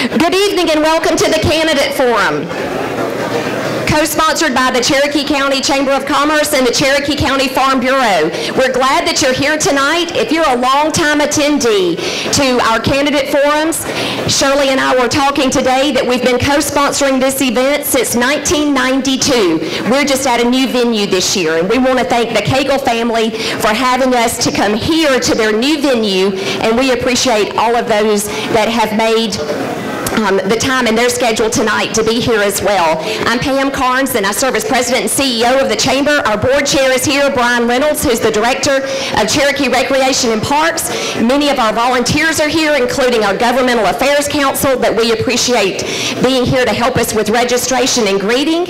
Good evening and welcome to the Candidate Forum, co-sponsored by the Cherokee County Chamber of Commerce and the Cherokee County Farm Bureau. We're glad that you're here tonight. If you're a long-time attendee to our candidate forums, Shirley and I were talking today that we've been co-sponsoring this event since 1992. We're just at a new venue this year, and we want to thank the Cagles family for having us to come here to their new venue, and we appreciate all of those that have made the time in their schedule tonight to be here as well. I'm Pam Carnes, and I serve as President and CEO of the Chamber. Our board chair is here, Brian Reynolds, who's the Director of Cherokee Recreation and Parks. Many of our volunteers are here, including our Governmental Affairs Council, that we appreciate being here to help us with registration and greeting.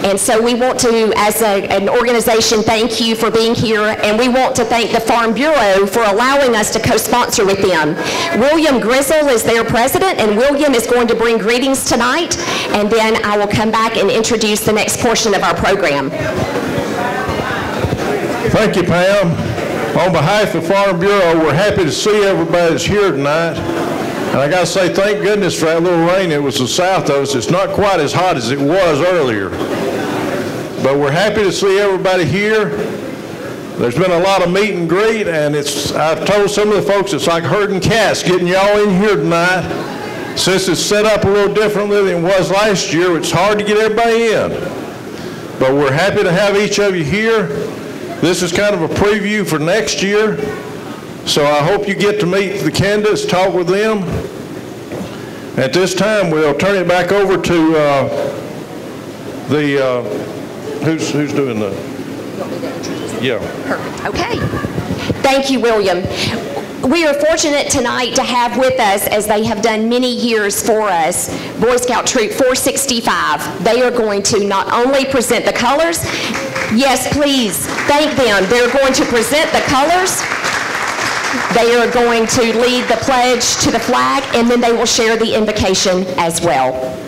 And so we want to, as an organization, thank you for being here, and we want to thank the Farm Bureau for allowing us to co-sponsor with them. William Grizzle is their president, and William is going to bring greetings tonight, and then I will come back and introduce the next portion of our program. Thank you, Pam. On behalf of Farm Bureau, we're happy to see everybody that's here tonight. And I got to say, thank goodness for that little rain that was south of us. It's not quite as hot as it was earlier. But we're happy to see everybody here. There's been a lot of meet and greet, and I've told some of the folks it's like herding cats getting y'all in here tonight. Since it's set up a little differently than it was last year, it's hard to get everybody in. But we're happy to have each of you here. This is kind of a preview for next year. So I hope you get to meet the candidates, talk with them. At this time, we'll turn it back over to who's doing the, yeah. Perfect. Okay. Thank you, William. We are fortunate tonight to have with us, as they have done many years for us, Boy Scout Troop 465. They are going to not only present the colors, yes, please, thank them. They're going to present the colors. They are going to lead the pledge to the flag, and then they will share the invocation as well.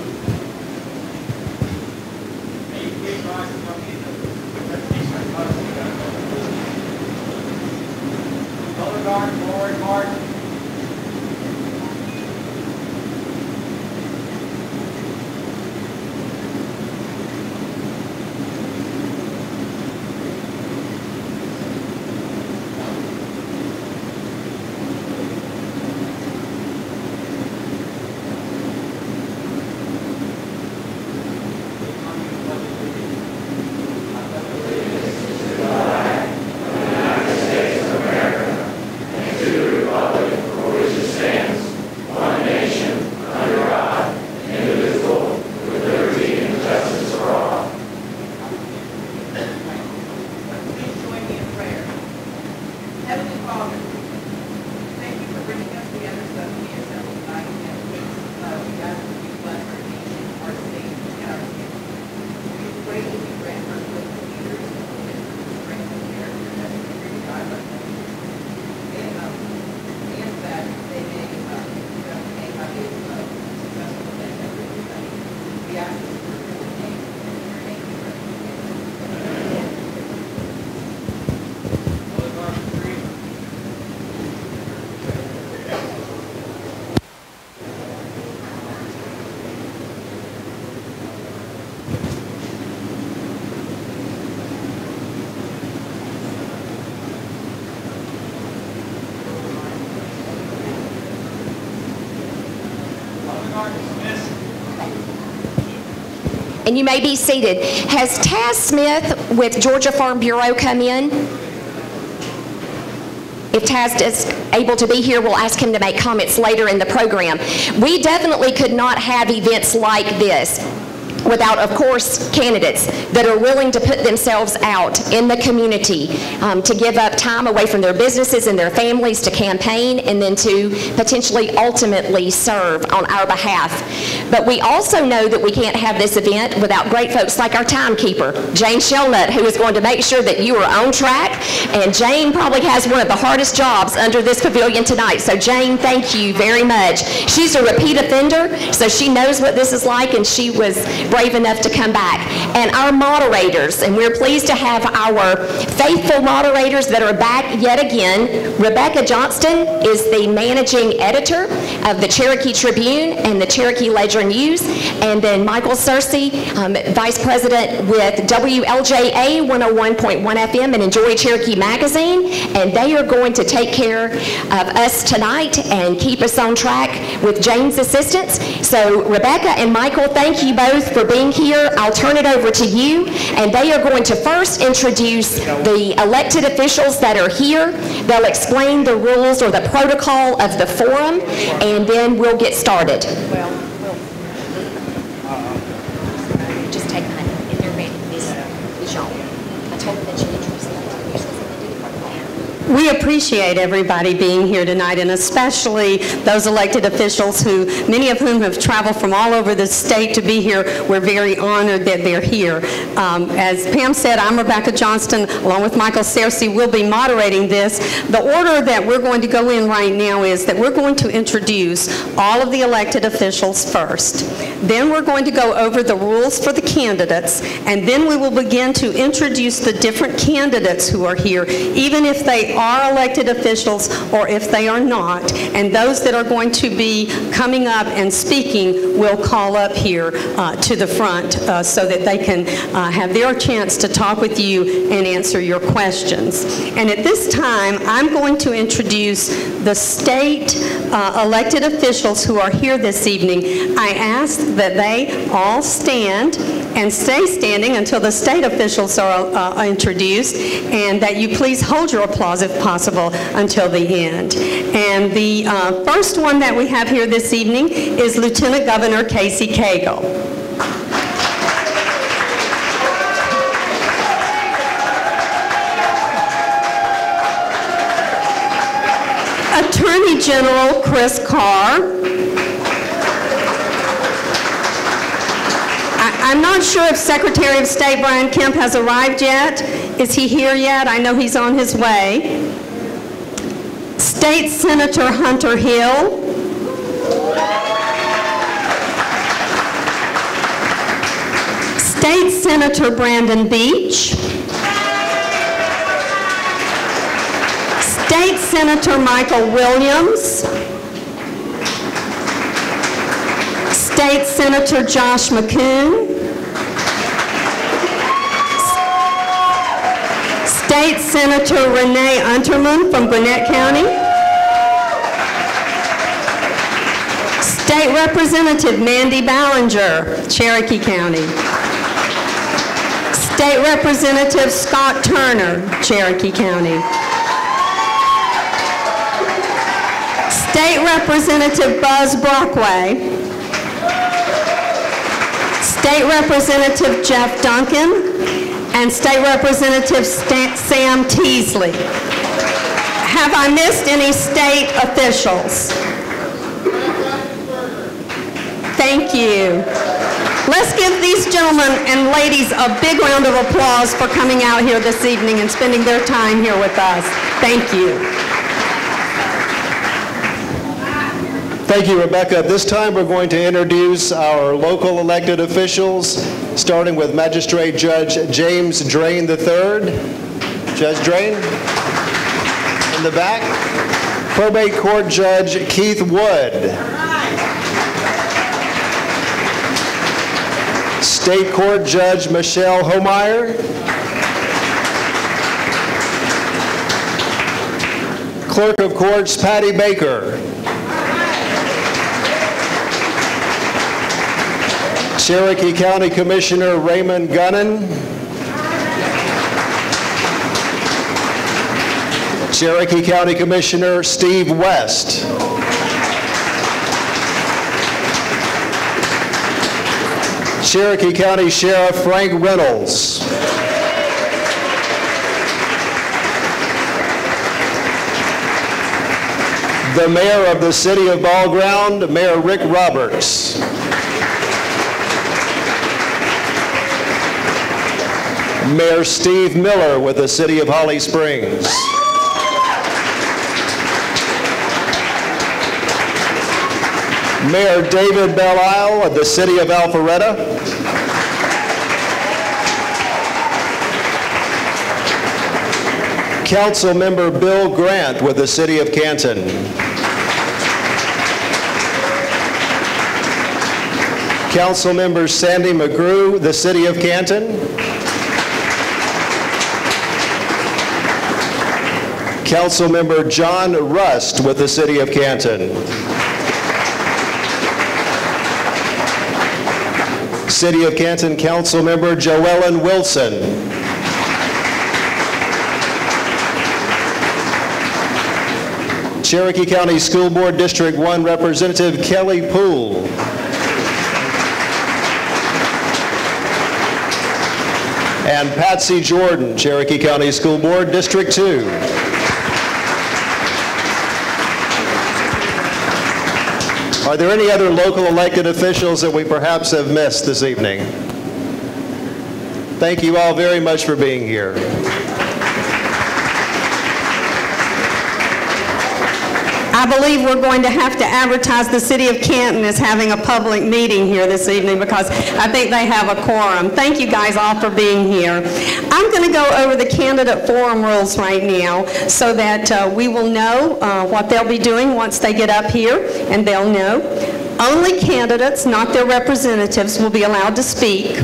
And you may be seated. Has Taz Smith with Georgia Farm Bureau come in? If Taz is able to be here, we'll ask him to make comments later in the program. We definitely could not have events like this without, of course, candidates that are willing to put themselves out in the community to give up time away from their businesses and their families to campaign and then to potentially ultimately serve on our behalf. But we also know that we can't have this event without great folks like our timekeeper, Jane Shelnut, who is going to make sure that you are on track. And Jane probably has one of the hardest jobs under this pavilion tonight. So Jane, thank you very much. She's a repeat offender, so she knows what this is like, and she was brave enough to come back. And our moderators, and we're pleased to have our faithful moderators that are back yet again. Rebecca Johnston is the managing editor of the Cherokee Tribune and the Cherokee Ledger News, and then Michael Searcy, Vice President with WLJA 101.1 FM and Enjoy Cherokee Magazine, and they are going to take care of us tonight and keep us on track with Jane's assistance. So Rebecca and Michael, thank you both for being here. I'll turn it over to you, and they are going to first introduce the elected officials that are here. They'll explain the rules or the protocol of the forum, and then we'll get started. Just take mine if they're ready. This y'all. I told them that you introduced the elected officials and they do the protocol. We appreciate everybody being here tonight, and especially those elected officials who, many of whom have traveled from all over the state to be here. We're very honored that they're here. As Pam said, I'm Rebecca Johnston, along with Michael Searcy. We'll be moderating this. The order that we're going to go in right now is that we're going to introduce all of the elected officials first. Then we're going to go over the rules for the candidates, and then we will begin to introduce the different candidates who are here, even if they are elected officials or if they are not. And those that are going to be coming up and speaking will call up here to the front so that they can have their chance to talk with you and answer your questions. And at this time, I'm going to introduce the state elected officials who are here this evening. I ask that they all stand and stay standing until the state officials are introduced, and that you please hold your applause, if possible, until the end. And the first one that we have here this evening is Lieutenant Governor Casey Cagle. Attorney General Chris Carr. I'm not sure if Secretary of State Brian Kemp has arrived yet. Is he here yet? I know he's on his way. State Senator Hunter Hill. State Senator Brandon Beach. State Senator Michael Williams. State Senator Josh McCoon. State Senator Renee Unterman from Gwinnett County. State Representative Mandy Ballinger, Cherokee County. State Representative Scott Turner, Cherokee County. State Representative Buzz Brockway. State Representative Jeff Duncan, and State Representative Sam Teasley. Have I missed any state officials? Thank you. Let's give these gentlemen and ladies a big round of applause for coming out here this evening and spending their time here with us. Thank you. Thank you, Rebecca. At this time, we're going to introduce our local elected officials, starting with Magistrate Judge James Drain III. Judge Drain, in the back. Probate Court Judge Keith Wood. State Court Judge Michelle Homeyer. Clerk of Courts Patty Baker. Cherokee County Commissioner Raymond Gunnan. Cherokee County Commissioner Steve West. Cherokee County Sheriff Frank Reynolds. The Mayor of the City of Ball Ground, Mayor Rick Roberts. Mayor Steve Miller with the City of Holly Springs. Mayor David Belle-Isle of the City of Alpharetta. Councilmember Bill Grant with the City of Canton. Councilmember Sandy McGrew, the City of Canton. Councilmember John Rust with the City of Canton. City of Canton Councilmember Joellen Wilson. Cherokee County School Board District 1 Representative Kelly Poole. And Patsy Jordan, Cherokee County School Board District 2. Are there any other local elected officials that we perhaps have missed this evening? Thank you all very much for being here. I believe we're going to have to advertise the City of Canton as having a public meeting here this evening because I think they have a quorum. Thank you guys all for being here. I'm going to go over the candidate forum rules right now so that we will know what they'll be doing once they get up here, and they'll know. Only candidates, not their representatives, will be allowed to speak.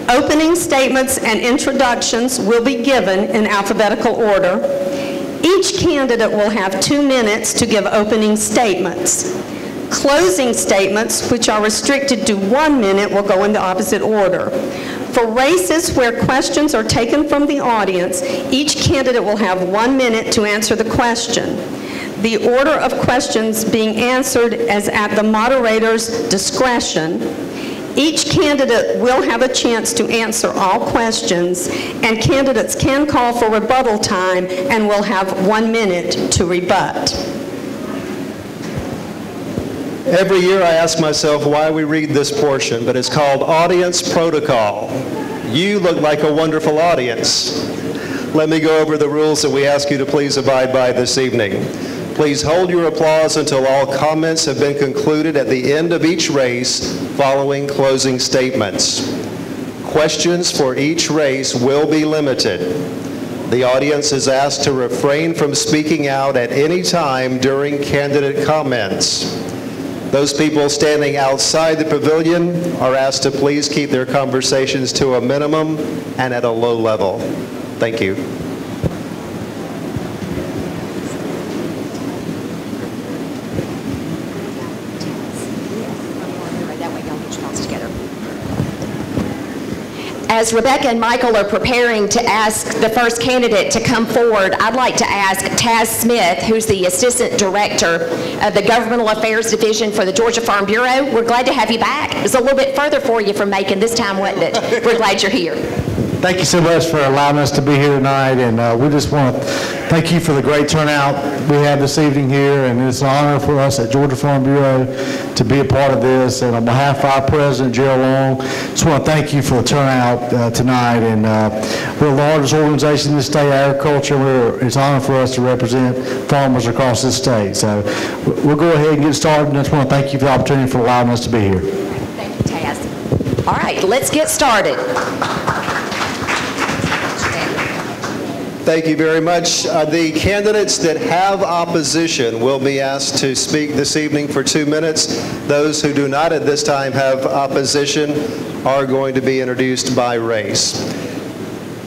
Opening statements and introductions will be given in alphabetical order. Each candidate will have 2 minutes to give opening statements. Closing statements, which are restricted to 1 minute, will go in the opposite order. For races where questions are taken from the audience, each candidate will have 1 minute to answer the question. The order of questions being answered is at the moderator's discretion. Each candidate will have a chance to answer all questions, and candidates can call for rebuttal time and will have 1 minute to rebut. Every year I ask myself why we read this portion, but it's called Audience Protocol. You look like a wonderful audience. Let me go over the rules that we ask you to please abide by this evening. Please hold your applause until all comments have been concluded at the end of each race following closing statements. Questions for each race will be limited. The audience is asked to refrain from speaking out at any time during candidate comments. Those people standing outside the pavilion are asked to please keep their conversations to a minimum and at a low level. Thank you. As Rebecca and Michael are preparing to ask the first candidate to come forward, I'd like to ask Taz Smith, who's the Assistant Director of the Governmental Affairs Division for the Georgia Farm Bureau. We're glad to have you back. It's a little bit further for you from Macon this time, wasn't it? We're glad you're here. Thank you so much for allowing us to be here tonight, and we just want to thank you for the great turnout we had this evening here, and it's an honor for us at Georgia Farm Bureau to be a part of this. And on behalf of our president, Gerald Long, just want to thank you for the turnout tonight. And we're the largest organization in the state of agriculture. It's an honor for us to represent farmers across this state. So we'll go ahead and get started, and I just want to thank you for the opportunity for allowing us to be here. Thank you, Taz. All right, let's get started. Thank you very much. The candidates that have opposition will be asked to speak this evening for 2 minutes. Those who do not at this time have opposition are going to be introduced by race.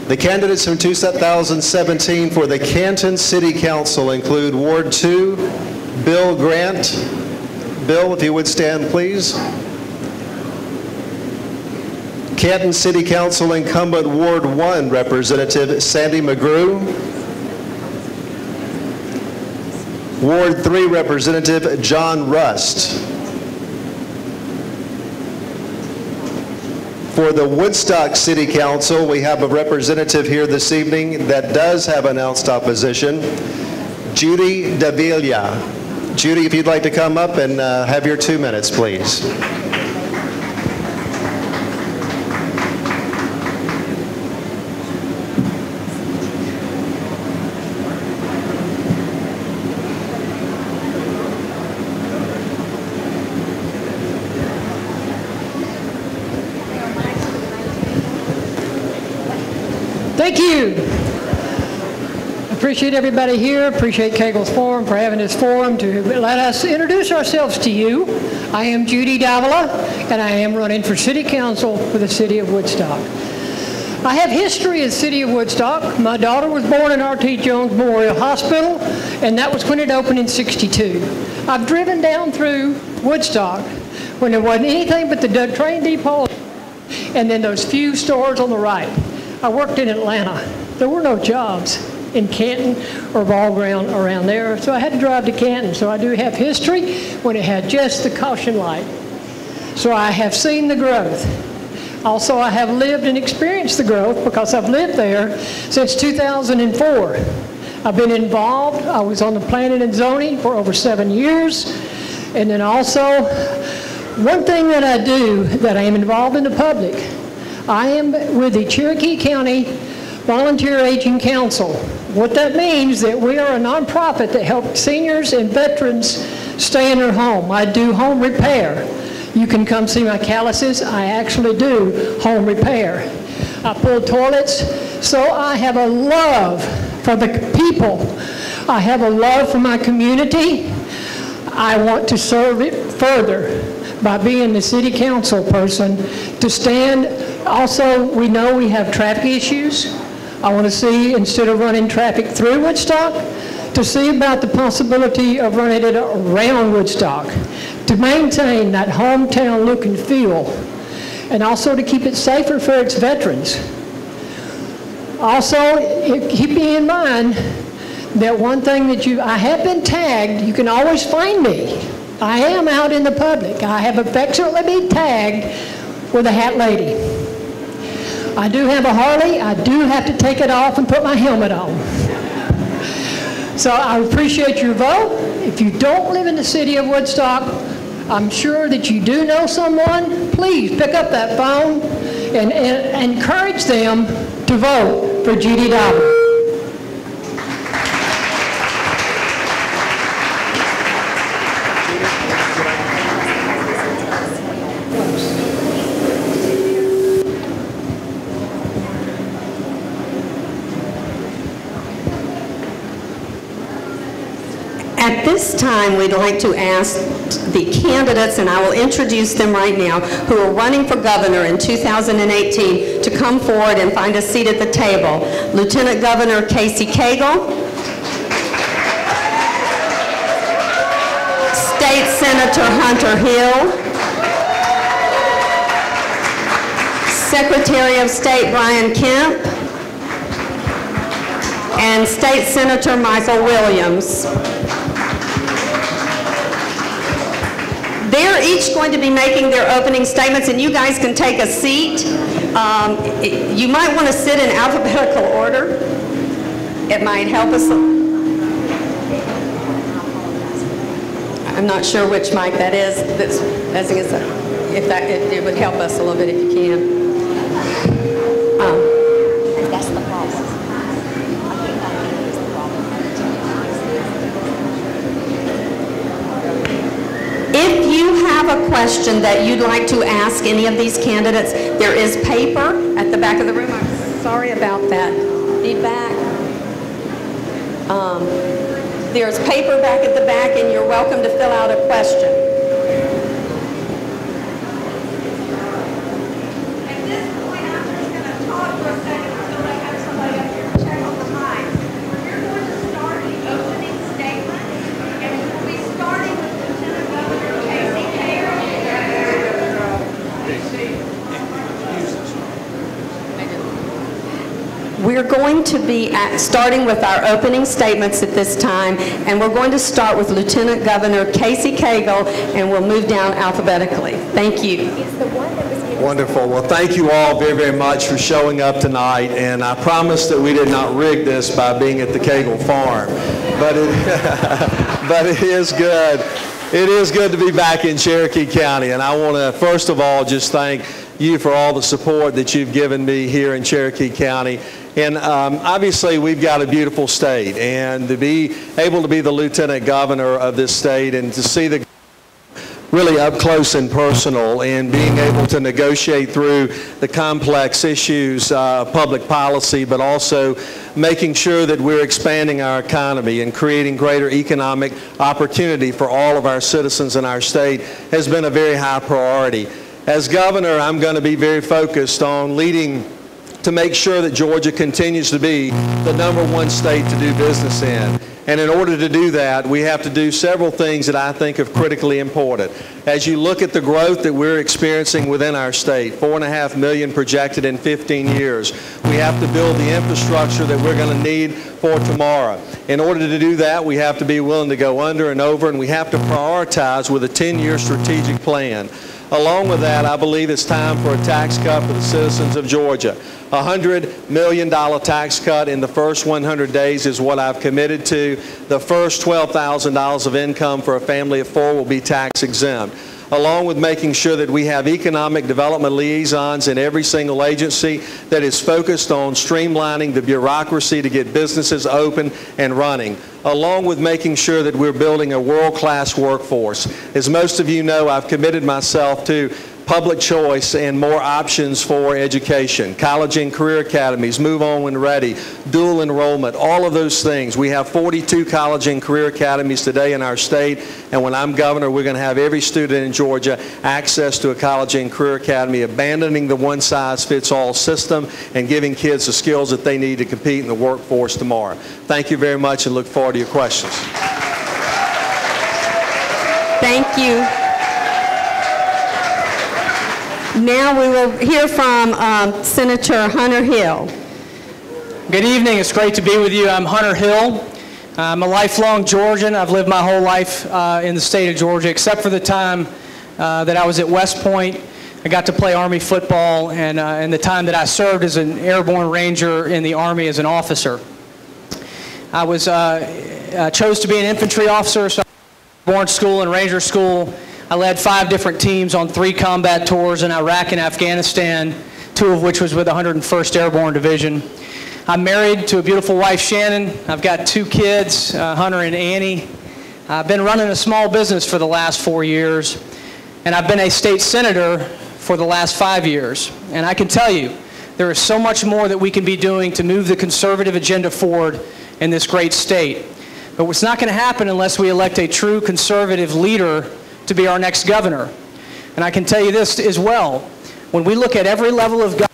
The candidates from 2017 for the Canton City Council include Ward 2, Bill Grant. Bill, if you would stand, please. Canton City Council incumbent Ward 1 Representative Sandy McGrew. Ward 3 Representative John Rust. For the Woodstock City Council, we have a representative here this evening that does have announced opposition, Judy Davila. Judy, if you'd like to come up and have your 2 minutes, please. Thank you. Appreciate everybody here. Appreciate Cagles Farm for having this forum to let us introduce ourselves to you. I am Judy Davila, and I am running for City Council for the City of Woodstock. I have history in the City of Woodstock. My daughter was born in R.T. Jones Memorial Hospital, and that was when it opened in '62. I've driven down through Woodstock when there wasn't anything but the train depot and then those few stores on the right. I worked in Atlanta. There were no jobs in Canton or Ball Ground around there, so I had to drive to Canton. So I do have history when it had just the caution light. So I have seen the growth. Also, I have lived and experienced the growth because I've lived there since 2004. I've been involved. I was on the planning and zoning for over 7 years. And then also, one thing that I do that I am involved in the public, I am with the Cherokee County Volunteer Aging Council. What that means is that we are a nonprofit that helps seniors and veterans stay in their home. I do home repair. You can come see my calluses. I actually do home repair. I pull toilets. So I have a love for the people. I have a love for my community. I want to serve it further by being the city council person to stand. Also, we know we have traffic issues. I want to see, instead of running traffic through Woodstock, to see about the possibility of running it around Woodstock, to maintain that hometown look and feel, and also to keep it safer for its veterans. Also, keeping in mind that one thing that I have been tagged, you can always find me. I am out in the public. I have affectionately been tagged with a hat lady. I do have a Harley. I do have to take it off and put my helmet on. So I appreciate your vote. If you don't live in the city of Woodstock, I'm sure that you do know someone. Please pick up that phone and encourage them to vote for Judy Dauber. At this time, we'd like to ask the candidates, and I will introduce them right now, who are running for governor in 2018 to come forward and find a seat at the table. Lieutenant Governor Casey Cagle, State Senator Hunter Hill, Secretary of State Brian Kemp, and State Senator Michael Williams. They're each going to be making their opening statements, and you guys can take a seat. You might want to sit in alphabetical order. It might help us. I'm not sure which mic that is. It would help us a little bit if you can. That's the process. If you have a question that you'd like to ask any of these candidates, there is paper at the back of the room. I'm sorry about that. Feedback. There's paper back at the back, and you're welcome to fill out a question. At this point, I'm just going to talk for a second until they have somebody up here to check on the mic. We're going to start the opening statement, and we'll be starting with Lieutenant Governor Casey Cagle. We're going to be starting with our opening statements at this time, and we're going to start with Lieutenant Governor Casey Cagle, and we'll move down alphabetically. Thank you. Wonderful. Well, thank you all very, very much for showing up tonight, and I promise that we did not rig this by being at the Cagles Farm, but it is good. It is good to be back in Cherokee County, and I want to first of all just thank you for all the support that you've given me here in Cherokee County. And obviously, we've got a beautiful state, and to be able to be the lieutenant governor of this state and to see the really up close and personal in being able to negotiate through the complex issues of public policy, but also making sure that we're expanding our economy and creating greater economic opportunity for all of our citizens in our state has been a very high priority. As governor, I'm going to be very focused on leading to make sure that Georgia continues to be the #1 state to do business in. And in order to do that, we have to do several things that I think are critically important. As you look at the growth that we're experiencing within our state, 4.5 million projected in 15 years, we have to build the infrastructure that we're going to need for tomorrow. In order to do that, we have to be willing to go under and over, and we have to prioritize with a 10-year strategic plan. Along with that, I believe it's time for a tax cut for the citizens of Georgia. A $100 million tax cut in the first 100 days is what I've committed to. The first $12,000 of income for a family of 4 will be tax exempt, along with making sure that we have economic development liaisons in every single agency that is focused on streamlining the bureaucracy to get businesses open and running, along with making sure that we're building a world-class workforce. As most of you know, I've committed myself to public choice and more options for education, college and career academies, Move On When Ready, dual enrollment, all of those things. We have 42 college and career academies today in our state, and when I'm governor, we're going to have every student in Georgia access to a college and career academy, abandoning the one-size-fits-all system and giving kids the skills that they need to compete in the workforce tomorrow. Thank you very much and look forward to your questions. Thank you. Now we will hear from Senator Hunter Hill. Good evening. It's great to be with you. I'm Hunter Hill. I'm a lifelong Georgian. I've lived my whole life in the state of Georgia, except for the time that I was at West Point. I got to play Army football, and the time that I served as an airborne ranger in the Army as an officer. I was chose to be an infantry officer, so I was school and ranger school. I led 5 different teams on 3 combat tours in Iraq and Afghanistan, 2 of which was with the 101st Airborne Division. I'm married to a beautiful wife, Shannon. I've got 2 kids, Hunter and Annie. I've been running a small business for the last 4 years, and I've been a state senator for the last 5 years. And I can tell you, there is so much more that we can be doing to move the conservative agenda forward in this great state. But it's not going to happen unless we elect a true conservative leader to be our next governor. And I can tell you this as well. When we look at every level of government,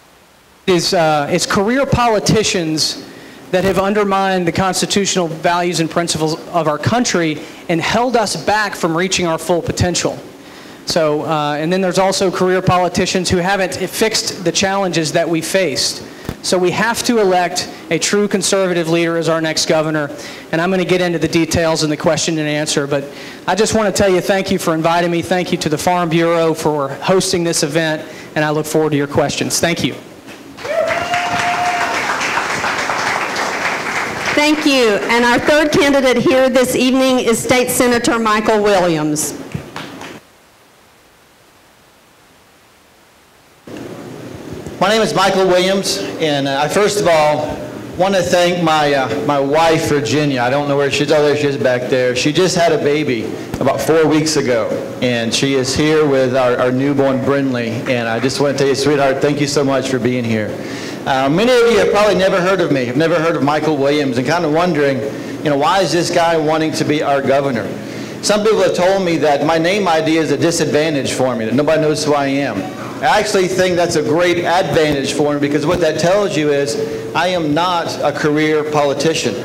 it's career politicians that have undermined the constitutional values and principles of our country and held us back from reaching our full potential. So, and then there's also career politicians who haven't fixed the challenges that we faced. So we have to elect a true conservative leader as our next governor, and I'm going to get into the details in the question and answer, but I just want to tell you thank you for inviting me. Thank you to the Farm Bureau for hosting this event, and I look forward to your questions. Thank you. Thank you. And our third candidate here this evening is State Senator Michael Williams. My name is Michael Williams, and I first of all want to thank my wife, Virginia. I don't know where she's. Oh, there she is back there. She just had a baby about 4 weeks ago, and she is here with our newborn, Brindley. And I just want to tell you, sweetheart, thank you so much for being here. Many of you have probably never heard of me, have never heard of Michael Williams, and kind of wondering, you know, why is this guy wanting to be our governor? Some people have told me that my name ID is a disadvantage for me, that nobody knows who I am. I actually think that's a great advantage for me, because what that tells you is I am not a career politician.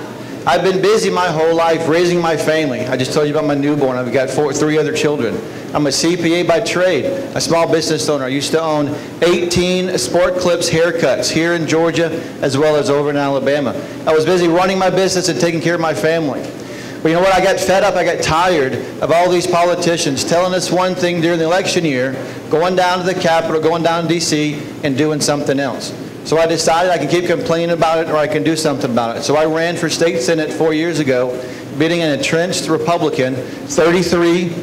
I've been busy my whole life raising my family. I just told you about my newborn. I've got 3 other children. I'm a CPA by trade, a small business owner. I used to own 18 Sport Clips haircuts here in Georgia as well as over in Alabama. I was busy running my business and taking care of my family. But you know what? I got fed up, I got tired of all these politicians telling us one thing during the election year, going down to the Capitol, going down to D.C., and doing something else. So I decided I can keep complaining about it or I can do something about it. So I ran for state senate 4 years ago, beating an entrenched Republican, 66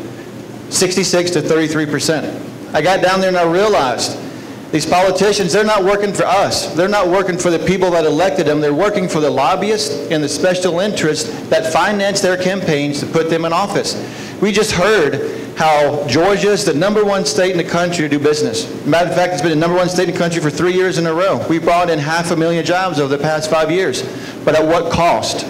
to 33%. I got down there and I realized these politicians, they're not working for us. They're not working for the people that elected them. They're working for the lobbyists and the special interests that finance their campaigns to put them in office. We just heard how Georgia is the #1 state in the country to do business. Matter of fact, it's been the #1 state in the country for 3 years in a row. We brought in 500,000 jobs over the past 5 years. But at what cost?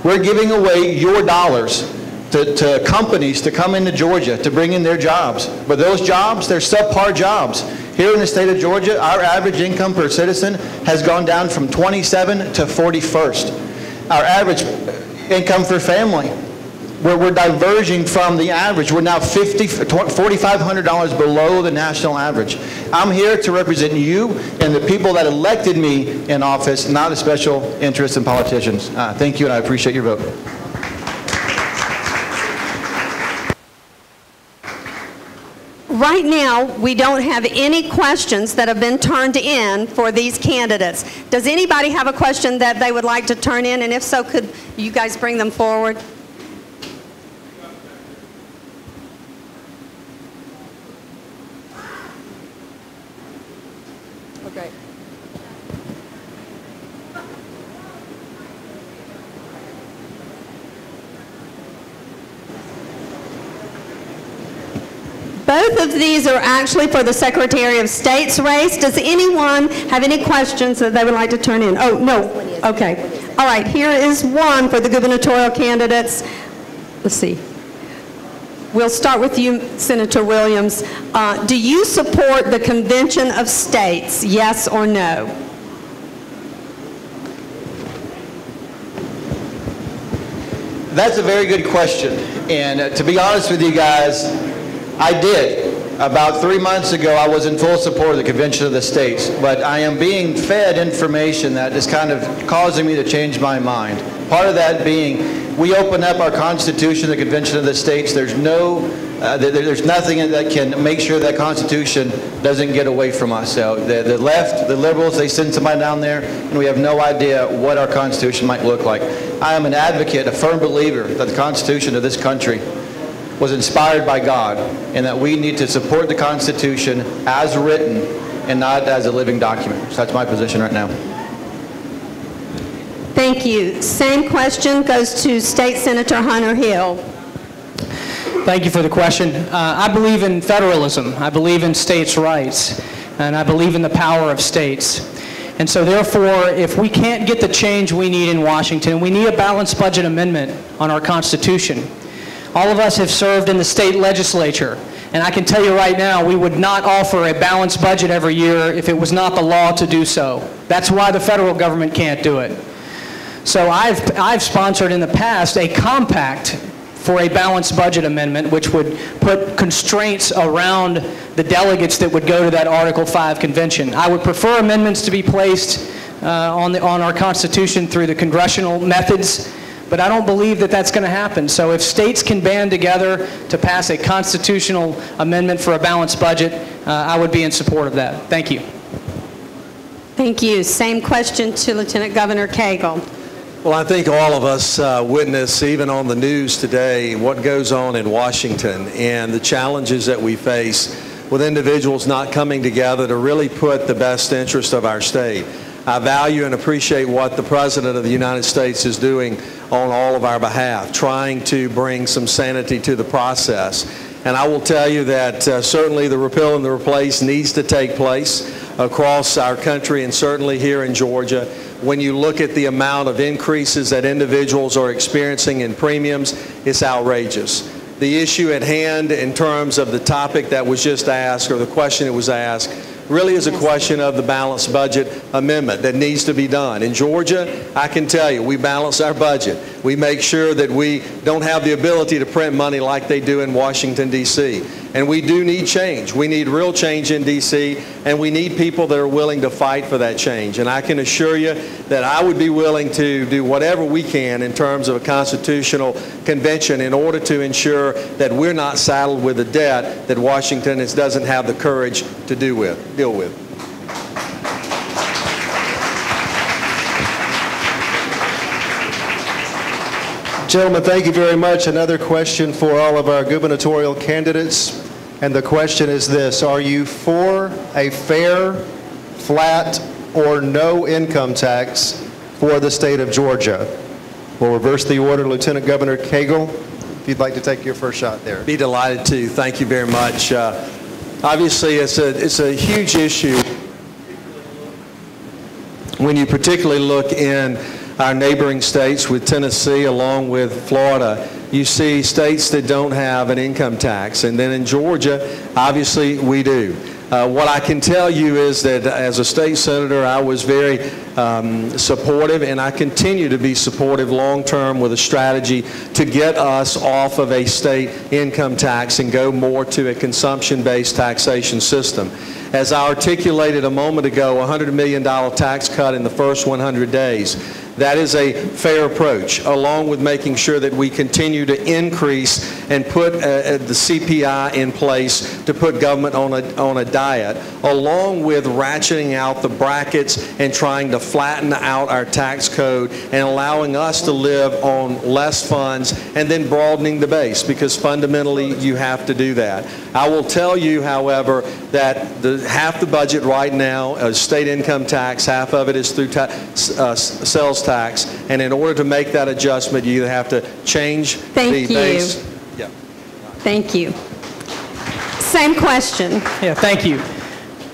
We're giving away your dollars to companies to come into Georgia to bring in their jobs. But those jobs, they're subpar jobs. Here in the state of Georgia, our average income per citizen has gone down from 27 to 41st. Our average income for family, we're diverging from the average. We're now $4,500 below the national average. I'm here to represent you and the people that elected me in office, not a special interest in politicians. Thank you, and I appreciate your vote. Right now, we don't have any questions that have been turned in for these candidates. Does anybody have a question that they would like to turn in? And if so, could you guys bring them forward? Okay. Both of these are actually for the Secretary of State's race. Does anyone have any questions that they would like to turn in? Oh, no. Okay. All right, here is one for the gubernatorial candidates. Let's see. We'll start with you, Senator Williams. Do you support the Convention of States, yes or no? That's a very good question. And to be honest with you guys, I did. About 3 months ago, I was in full support of the Convention of the States, but I am being fed information that is kind of causing me to change my mind. Part of that being, we open up our Constitution, the Convention of the States, there's nothing that can make sure that Constitution doesn't get away from us. So the left, the liberals, they send somebody down there, and we have no idea what our Constitution might look like. I am an advocate, a firm believer that the Constitution of this country was inspired by God, and that we need to support the Constitution as written and not as a living document. So that's my position right now. Thank you. Same question goes to State Senator Hunter Hill. Thank you for the question. I believe in federalism. I believe in states' rights, and I believe in the power of states. And so therefore, if we can't get the change we need in Washington, we need a balanced budget amendment on our Constitution. All of us have served in the state legislature, and I can tell you right now, we would not offer a balanced budget every year if it was not the law to do so. That's why the federal government can't do it. So I've sponsored in the past a compact for a balanced budget amendment, which would put constraints around the delegates that would go to that Article 5 convention. I would prefer amendments to be placed on our Constitution through the congressional methods, but I don't believe that that's going to happen. So if states can band together to pass a constitutional amendment for a balanced budget, I would be in support of that. Thank you. Thank you. Same question to Lieutenant Governor Cagle. Well, I think all of us witness, even on the news today, what goes on in Washington and the challenges that we face with individuals not coming together to really put the best interest of our state. I value and appreciate what the President of the United States is doing on all of our behalf, trying to bring some sanity to the process. And I will tell you that certainly the repeal and the replace needs to take place across our country, and certainly here in Georgia. When you look at the amount of increases that individuals are experiencing in premiums, it's outrageous. The issue at hand in terms of the topic that was just asked, or the question that was asked, really is a question of the balanced budget amendment that needs to be done. In Georgia, I can tell you, we balance our budget. We make sure that we don't have the ability to print money like they do in Washington, D.C. And we do need change. We need real change in D.C., and we need people that are willing to fight for that change. And I can assure you that I would be willing to do whatever we can in terms of a constitutional convention in order to ensure that we're not saddled with a debt that Washington doesn't have the courage to deal with. Gentlemen, thank you very much. Another question for all of our gubernatorial candidates. And the question is this: are you for a fair, flat, or no income tax for the state of Georgia? We'll reverse the order. Lieutenant Governor Cagle, if you'd like to take your first shot there. Be delighted to. Thank you very much. Obviously, it's a huge issue when you particularly look in our neighboring states with Tennessee along with Florida. You see states that don't have an income tax, and then in Georgia, obviously, we do. What I can tell you is that as a state senator, I was very supportive, and I continue to be supportive long-term with a strategy to get us off of a state income tax and go more to a consumption-based taxation system. As I articulated a moment ago, a $100 million tax cut in the first 100 days. That is a fair approach, along with making sure that we continue to increase and put the CPI in place to put government on a diet, along with ratcheting out the brackets and trying to flatten out our tax code and allowing us to live on less funds and then broadening the base, because fundamentally you have to do that. I will tell you, however, that half the budget right now is state income tax, half of it is through sales tax, and in order to make that adjustment, you either have to change the base. Yeah. Thank you. Same question. Yeah, thank you.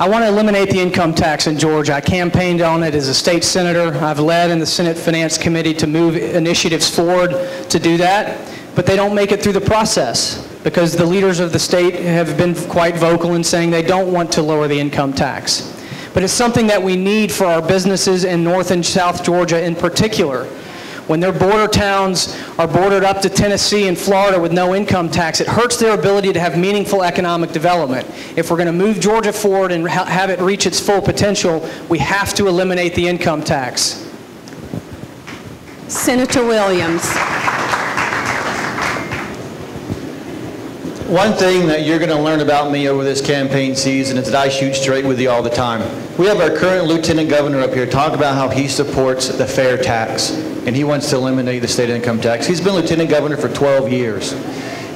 I want to eliminate the income tax in Georgia. I campaigned on it as a state senator. I've led in the Senate Finance Committee to move initiatives forward to do that, but they don't make it through the process because the leaders of the state have been quite vocal in saying they don't want to lower the income tax. But it's something that we need for our businesses in North and South Georgia in particular. When their border towns are bordered up to Tennessee and Florida with no income tax, it hurts their ability to have meaningful economic development. If we're going to move Georgia forward and have it reach its full potential, we have to eliminate the income tax. Senator Williams. One thing that you're going to learn about me over this campaign season is that I shoot straight with you all the time. We have our current lieutenant governor up here talk about how he supports the fair tax, and he wants to eliminate the state income tax. He's been lieutenant governor for 12 years.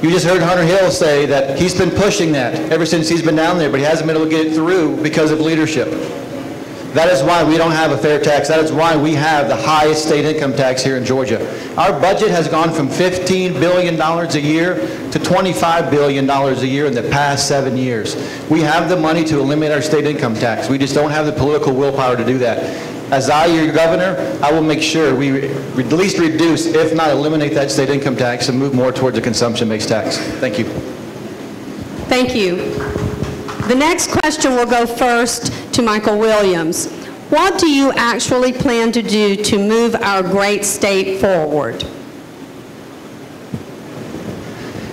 You just heard Hunter Hill say that he's been pushing that ever since he's been down there, but he hasn't been able to get it through because of leadership. That is why we don't have a fair tax. That is why we have the highest state income tax here in Georgia. Our budget has gone from $15 billion a year to $25 billion a year in the past 7 years. We have the money to eliminate our state income tax. We just don't have the political willpower to do that. As your governor, I will make sure we at least reduce, if not eliminate, that state income tax and move more towards a consumption-based tax. Thank you. Thank you. The next question will go first to Michael Williams. What do you actually plan to do to move our great state forward?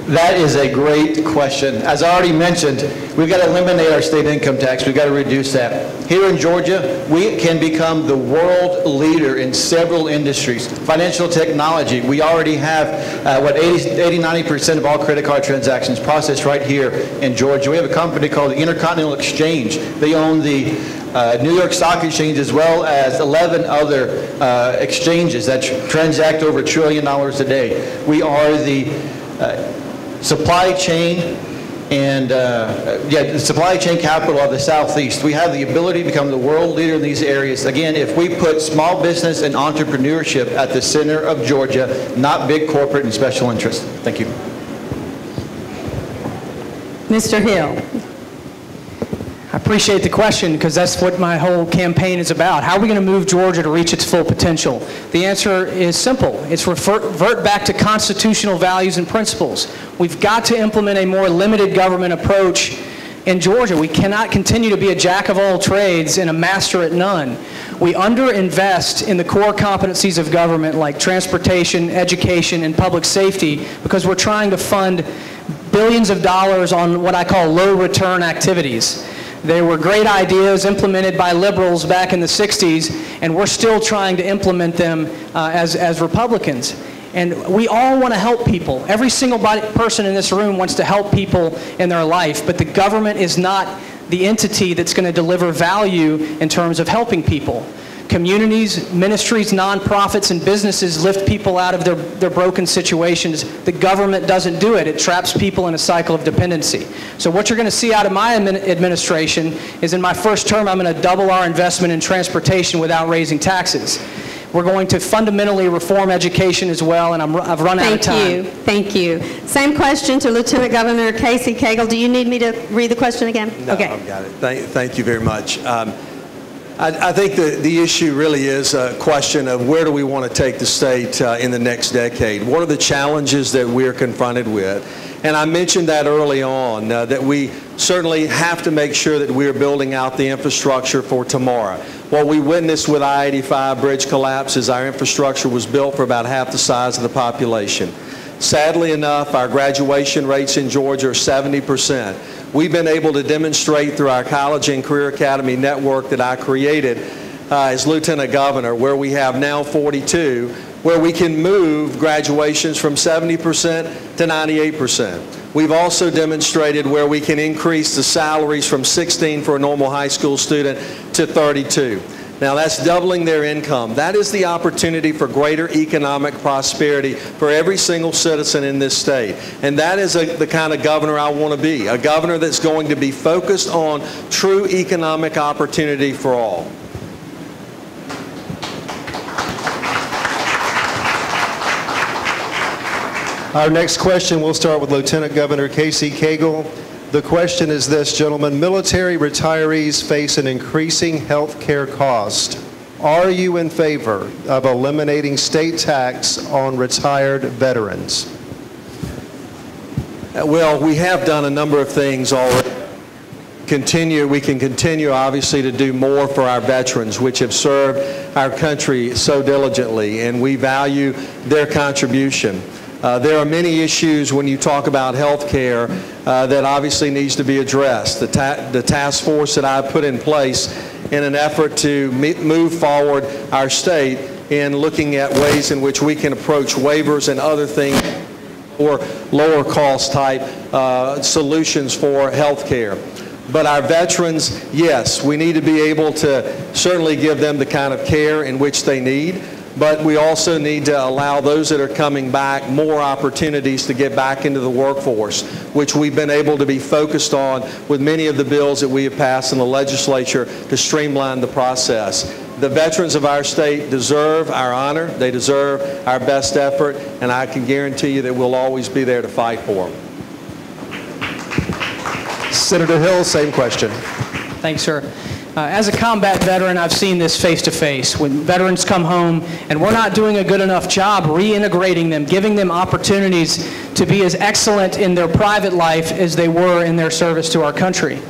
That is a great question. As I already mentioned, we've got to eliminate our state income tax. We've got to reduce that. Here in Georgia, we can become the world leader in several industries. Financial technology, we already have 80-90% of all credit card transactions processed right here in Georgia. We have a company called the Intercontinental Exchange. They own the New York Stock Exchange as well as 11 other exchanges that transact over $1 trillion a day. We are the supply chain and the supply chain capital of the Southeast. We have the ability to become the world leader in these areas. Again, if we put small business and entrepreneurship at the center of Georgia, not big corporate and special interests. Thank you. Mr. Hill. I appreciate the question because that's what my whole campaign is about. How are we going to move Georgia to reach its full potential? The answer is simple. It's revert back to constitutional values and principles. We've got to implement a more limited government approach in Georgia. We cannot continue to be a jack of all trades and a master at none. We underinvest in the core competencies of government like transportation, education, and public safety because we're trying to fund billions of dollars on what I call low return activities. They were great ideas implemented by liberals back in the 60s, and we're still trying to implement them as Republicans. And we all want to help people. Every single person in this room wants to help people in their life, but the government is not the entity that's going to deliver value in terms of helping people. Communities, ministries, nonprofits, and businesses lift people out of their broken situations. The government doesn't do it. It traps people in a cycle of dependency. So what you're going to see out of my administration is in my first term, I'm going to double our investment in transportation without raising taxes. We're going to fundamentally reform education as well, and I've run out of time. Thank you. Same question to Lieutenant Governor Casey Cagle. Do you need me to read the question again? No, okay. I've got it. Thank you very much. I think the issue really is a question of where do we want to take the state in the next decade? What are the challenges that we're confronted with? And I mentioned that early on, that we certainly have to make sure that we're building out the infrastructure for tomorrow. What we witnessed with I-85 bridge collapse is our infrastructure was built for about half the size of the population. Sadly enough, our graduation rates in Georgia are 70%. We've been able to demonstrate through our College and Career Academy network that I created as Lieutenant Governor, where we have now 42, where we can move graduations from 70% to 98%. We've also demonstrated where we can increase the salaries from 16 for a normal high school student to 32. Now that's doubling their income. That is the opportunity for greater economic prosperity for every single citizen in this state. And that is the kind of governor I want to be, a governor that's going to be focused on true economic opportunity for all. Our next question, we'll start with Lieutenant Governor Casey Cagle. The question is this, gentlemen. Military retirees face an increasing health care cost. Are you in favor of eliminating state tax on retired veterans? Well, we have done a number of things already. We can continue, obviously, to do more for our veterans, which have served our country so diligently, and we value their contribution. There are many issues when you talk about health care that obviously needs to be addressed. The task force that I put in place in an effort to move forward our state in looking at ways in which we can approach waivers and other things or lower cost type solutions for health care. But our veterans, yes, we need to be able to certainly give them the kind of care in which they need. But we also need to allow those that are coming back more opportunities to get back into the workforce, which we've been able to be focused on with many of the bills that we have passed in the legislature to streamline the process. The veterans of our state deserve our honor. They deserve our best effort, and I can guarantee you that we'll always be there to fight for them. Senator Hill, same question. Thanks, sir. As a combat veteran, I've seen this face to face. When veterans come home and we're not doing a good enough job reintegrating them, giving them opportunities to be as excellent in their private life as they were in their service to our country.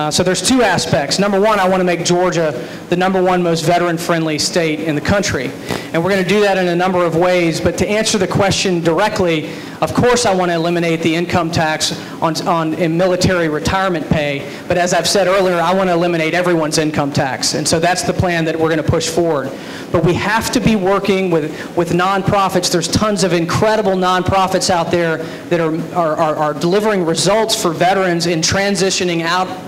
So there's two aspects. Number one, I want to make Georgia the #1 most veteran-friendly state in the country. And we're going to do that in a number of ways. But to answer the question directly, of course I want to eliminate the income tax in military retirement pay. But as I've said earlier, I want to eliminate everyone's income tax. And so that's the plan that we're going to push forward. But we have to be working with nonprofits. There's tons of incredible nonprofits out there that are delivering results for veterans in transitioning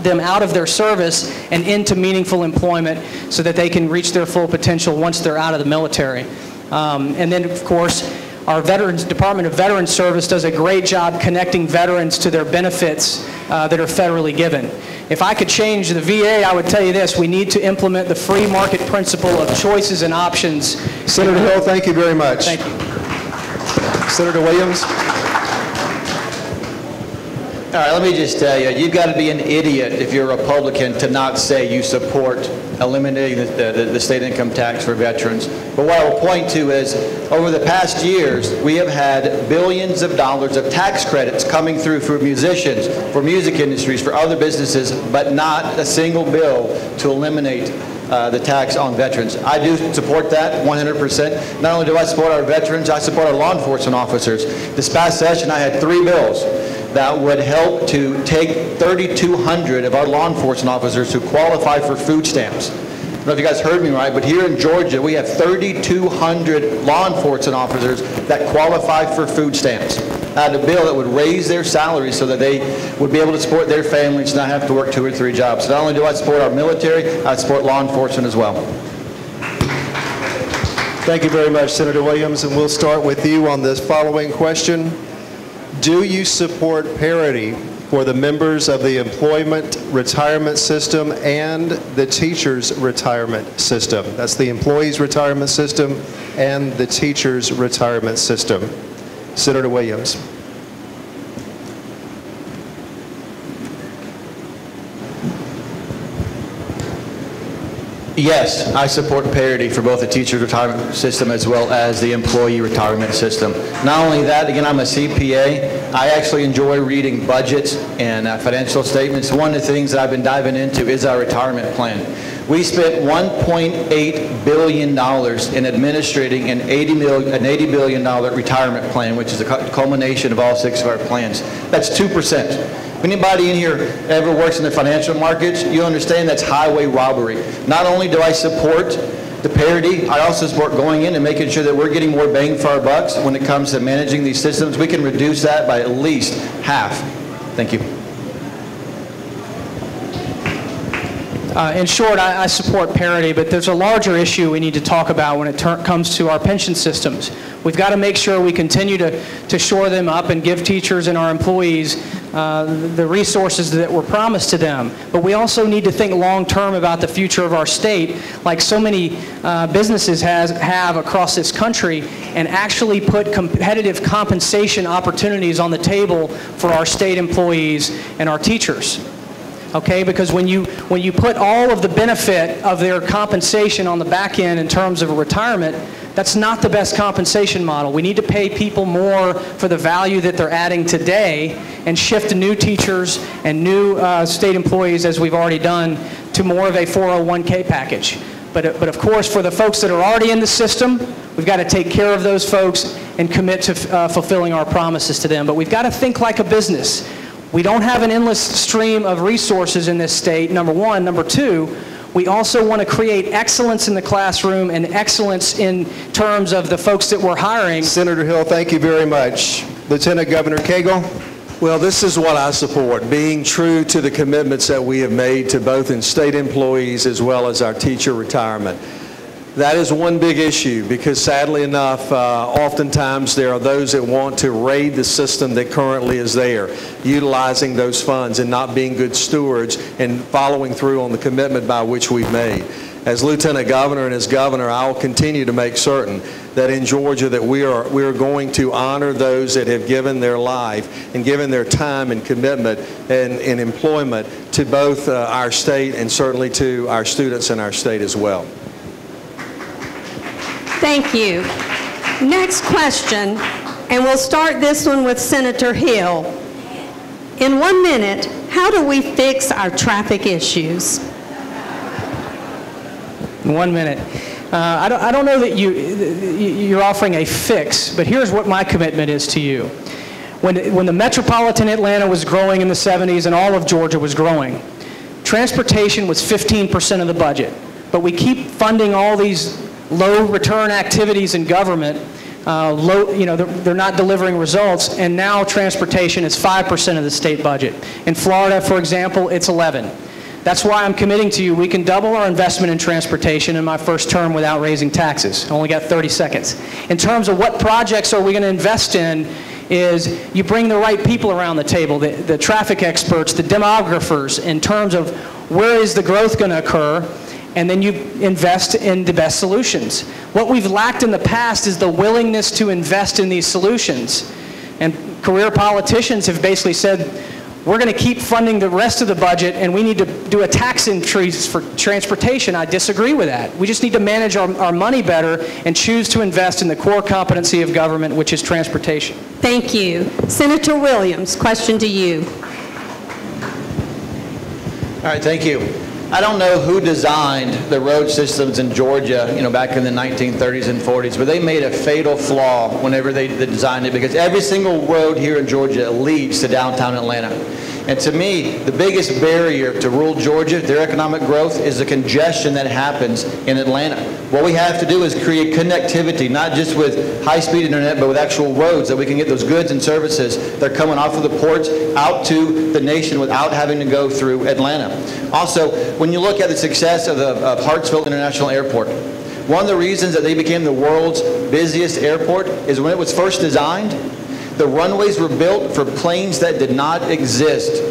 them out of their service and into meaningful employment so that they can reach their full potential once they're out of the military. And then, of course, our Department of Veterans Service does a great job connecting veterans to their benefits that are federally given. If I could change the VA, I would tell you this: we need to implement the free market principle of choices and options. Senator Hill, thank you very much. Thank you. Senator Williams. All right, let me just tell you, you've got to be an idiot if you're a Republican to not say you support eliminating the state income tax for veterans. But what I will point to is, over the past years, we have had billions of dollars of tax credits coming through for musicians, for music industries, for other businesses, but not a single bill to eliminate the tax on veterans. I do support that 100%. Not only do I support our veterans, I support our law enforcement officers. This past session, I had 3 bills that would help to take 3,200 of our law enforcement officers who qualify for food stamps. I don't know if you guys heard me right, but here in Georgia, we have 3,200 law enforcement officers that qualify for food stamps. I had a bill that would raise their salaries so that they would be able to support their families and not have to work 2 or 3 jobs. So not only do I support our military, I support law enforcement as well. Thank you very much, Senator Williams, and we'll start with you on this following question. Do you support parity for the members of the employment retirement system and the teachers retirement system. That's the employees retirement system and the teachers retirement system. Senator Williams. Yes, I support parity for both the teacher's retirement system as well as the employee retirement system. Not only that, again, I'm a CPA. I actually enjoy reading budgets and financial statements. One of the things that I've been diving into is our retirement plan. We spent $1.8 billion in administrating an $80 billion retirement plan, which is a culmination of all 6 of our plans. That's 2%. If anybody in here ever works in the financial markets, you understand that's highway robbery. Not only do I support the parity, I also support going in and making sure that we're getting more bang for our bucks when it comes to managing these systems. We can reduce that by at least half. Thank you. In short, I support parity, but there's a larger issue we need to talk about when it comes to our pension systems. We've got to make sure we continue to shore them up and give teachers and our employees the resources that were promised to them. But we also need to think long-term about the future of our state, like so many businesses have across this country, and actually put competitive compensation opportunities on the table for our state employees and our teachers. Okay, because when you put all of the benefit of their compensation on the back end in terms of a retirement, that's not the best compensation model. We need to pay people more for the value that they're adding today and shift new teachers and new state employees, as we've already done, to more of a 401k package. But of course, for the folks that are already in the system, we've got to take care of those folks and commit to fulfilling our promises to them. But we've got to think like a business. We don't have an endless stream of resources in this state, number one. Number two, we also want to create excellence in the classroom and excellence in terms of the folks that we're hiring. Senator Hill, thank you very much. Lieutenant Governor Cagle. Well, this is what I support, being true to the commitments that we have made to both in state employees as well as our teacher retirement. That is one big issue because sadly enough, oftentimes there are those that want to raid the system that currently is there, utilizing those funds and not being good stewards and following through on the commitment by which we've made. As Lieutenant Governor and as Governor, I'll continue to make certain that in Georgia that we are going to honor those that have given their life and given their time and commitment and employment to both our state and certainly to our students in our state as well. Thank you. Next question, and we'll start this one with Senator Hill. In 1 minute, how do we fix our traffic issues? In 1 minute. I don't know that you're offering a fix, but here's what my commitment is to you. When the metropolitan Atlanta was growing in the 70s and all of Georgia was growing, transportation was 15% of the budget. But we keep funding all these low return activities in government, they're not delivering results, and now transportation is 5% of the state budget. In Florida, for example, it's 11. That's why I'm committing to you, we can double our investment in transportation in my first term without raising taxes. I only got 30 seconds. In terms of what projects are we going to invest in, is you bring the right people around the table, the traffic experts, the demographers, in terms of where is the growth going to occur, and then you invest in the best solutions. What we've lacked in the past is the willingness to invest in these solutions. And career politicians have basically said, we're going to keep funding the rest of the budget and we need to do a tax increase for transportation. I disagree with that. We just need to manage our money better and choose to invest in the core competency of government, which is transportation. Thank you. Senator Williams, question to you. All right, thank you. I don't know who designed the road systems in Georgia, back in the 1930s and 40s, but they made a fatal flaw whenever they designed it, because every single road here in Georgia leads to downtown Atlanta. And to me, the biggest barrier to rural Georgia, their economic growth, is the congestion that happens in Atlanta. What we have to do is create connectivity, not just with high-speed internet, but with actual roads that we can get those goods and services that are coming off of the ports out to the nation without having to go through Atlanta. Also, when you look at the success of the Hartsfield International Airport, one of the reasons that they became the world's busiest airport is when it was first designed, The runways were built for planes that did not exist.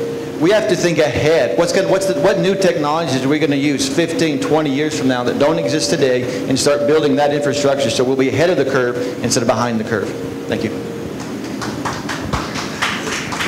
We have to think ahead. What new technologies are we going to use 15, 20 years from now that don't exist today, and start building that infrastructure so we'll be ahead of the curve instead of behind the curve. Thank you.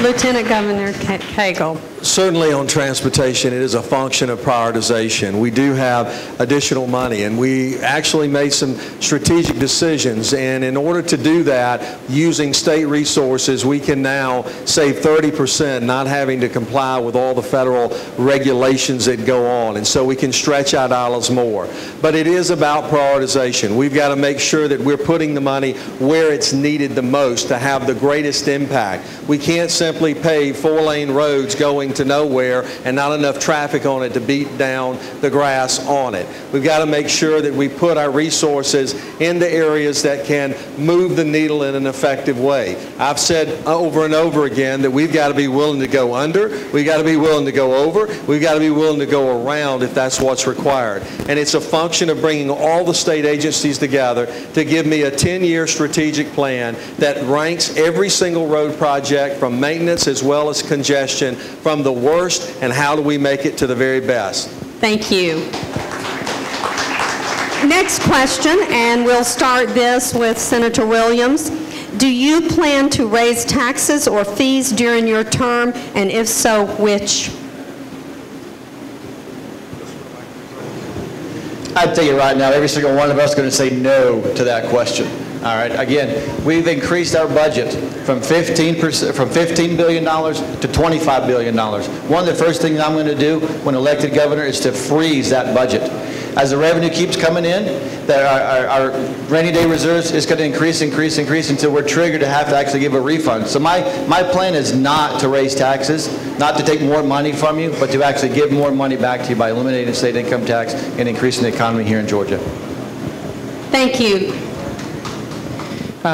Lieutenant Governor Cagle. Certainly on transportation, it is a function of prioritization. We do have additional money, and we actually made some strategic decisions. And in order to do that, using state resources, we can now save 30%, not having to comply with all the federal regulations that go on. And so we can stretch our dollars more. But it is about prioritization. We've got to make sure that we're putting the money where it's needed the most to have the greatest impact. We can't simply pave 4-lane roads going to nowhere and not enough traffic on it to beat down the grass on it. We've got to make sure that we put our resources in the areas that can move the needle in an effective way. I've said over and over again that we've got to be willing to go under, we've got to be willing to go over, we've got to be willing to go around if that's what's required. And it's a function of bringing all the state agencies together to give me a 10-year strategic plan that ranks every single road project from maintenance as well as congestion from the worst, and how do we make it to the very best. Thank you. Next question, and we'll start this with Senator Williams. Do you plan to raise taxes or fees during your term, and if so, which? I'd tell you right now, every single one of us is going to say no to that question. All right. Again, we've increased our budget from $15 billion to $25 billion. One of the first things I'm going to do when elected governor is to freeze that budget. As the revenue keeps coming in, our rainy day reserves is going to increase until we're triggered to have to actually give a refund. So my plan is not to raise taxes, not to take more money from you, but to actually give more money back to you by eliminating state income tax and increasing the economy here in Georgia. Thank you.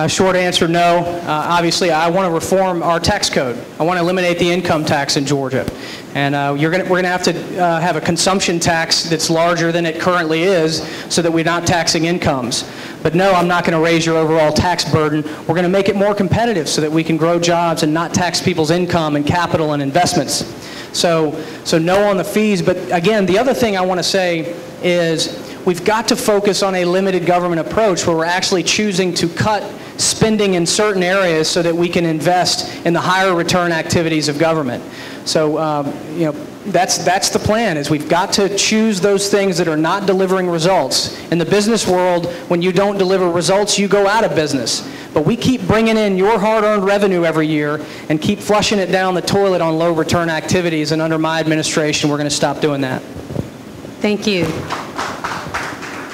Short answer, no. Obviously, I want to reform our tax code. I want to eliminate the income tax in Georgia. And we're going to have to have a consumption tax that's larger than it currently is so that we're not taxing incomes. But no, I'm not going to raise your overall tax burden. We're going to make it more competitive so that we can grow jobs and not tax people's income and capital and investments. So no on the fees. But again, the other thing I want to say is we've got to focus on a limited government approach where we're actually choosing to cut spending in certain areas so that we can invest in the higher return activities of government. So, that's the plan, is we've got to choose those things that are not delivering results. In the business world, when you don't deliver results, you go out of business. But we keep bringing in your hard-earned revenue every year and keep flushing it down the toilet on low return activities, and under my administration, we're going to stop doing that. Thank you.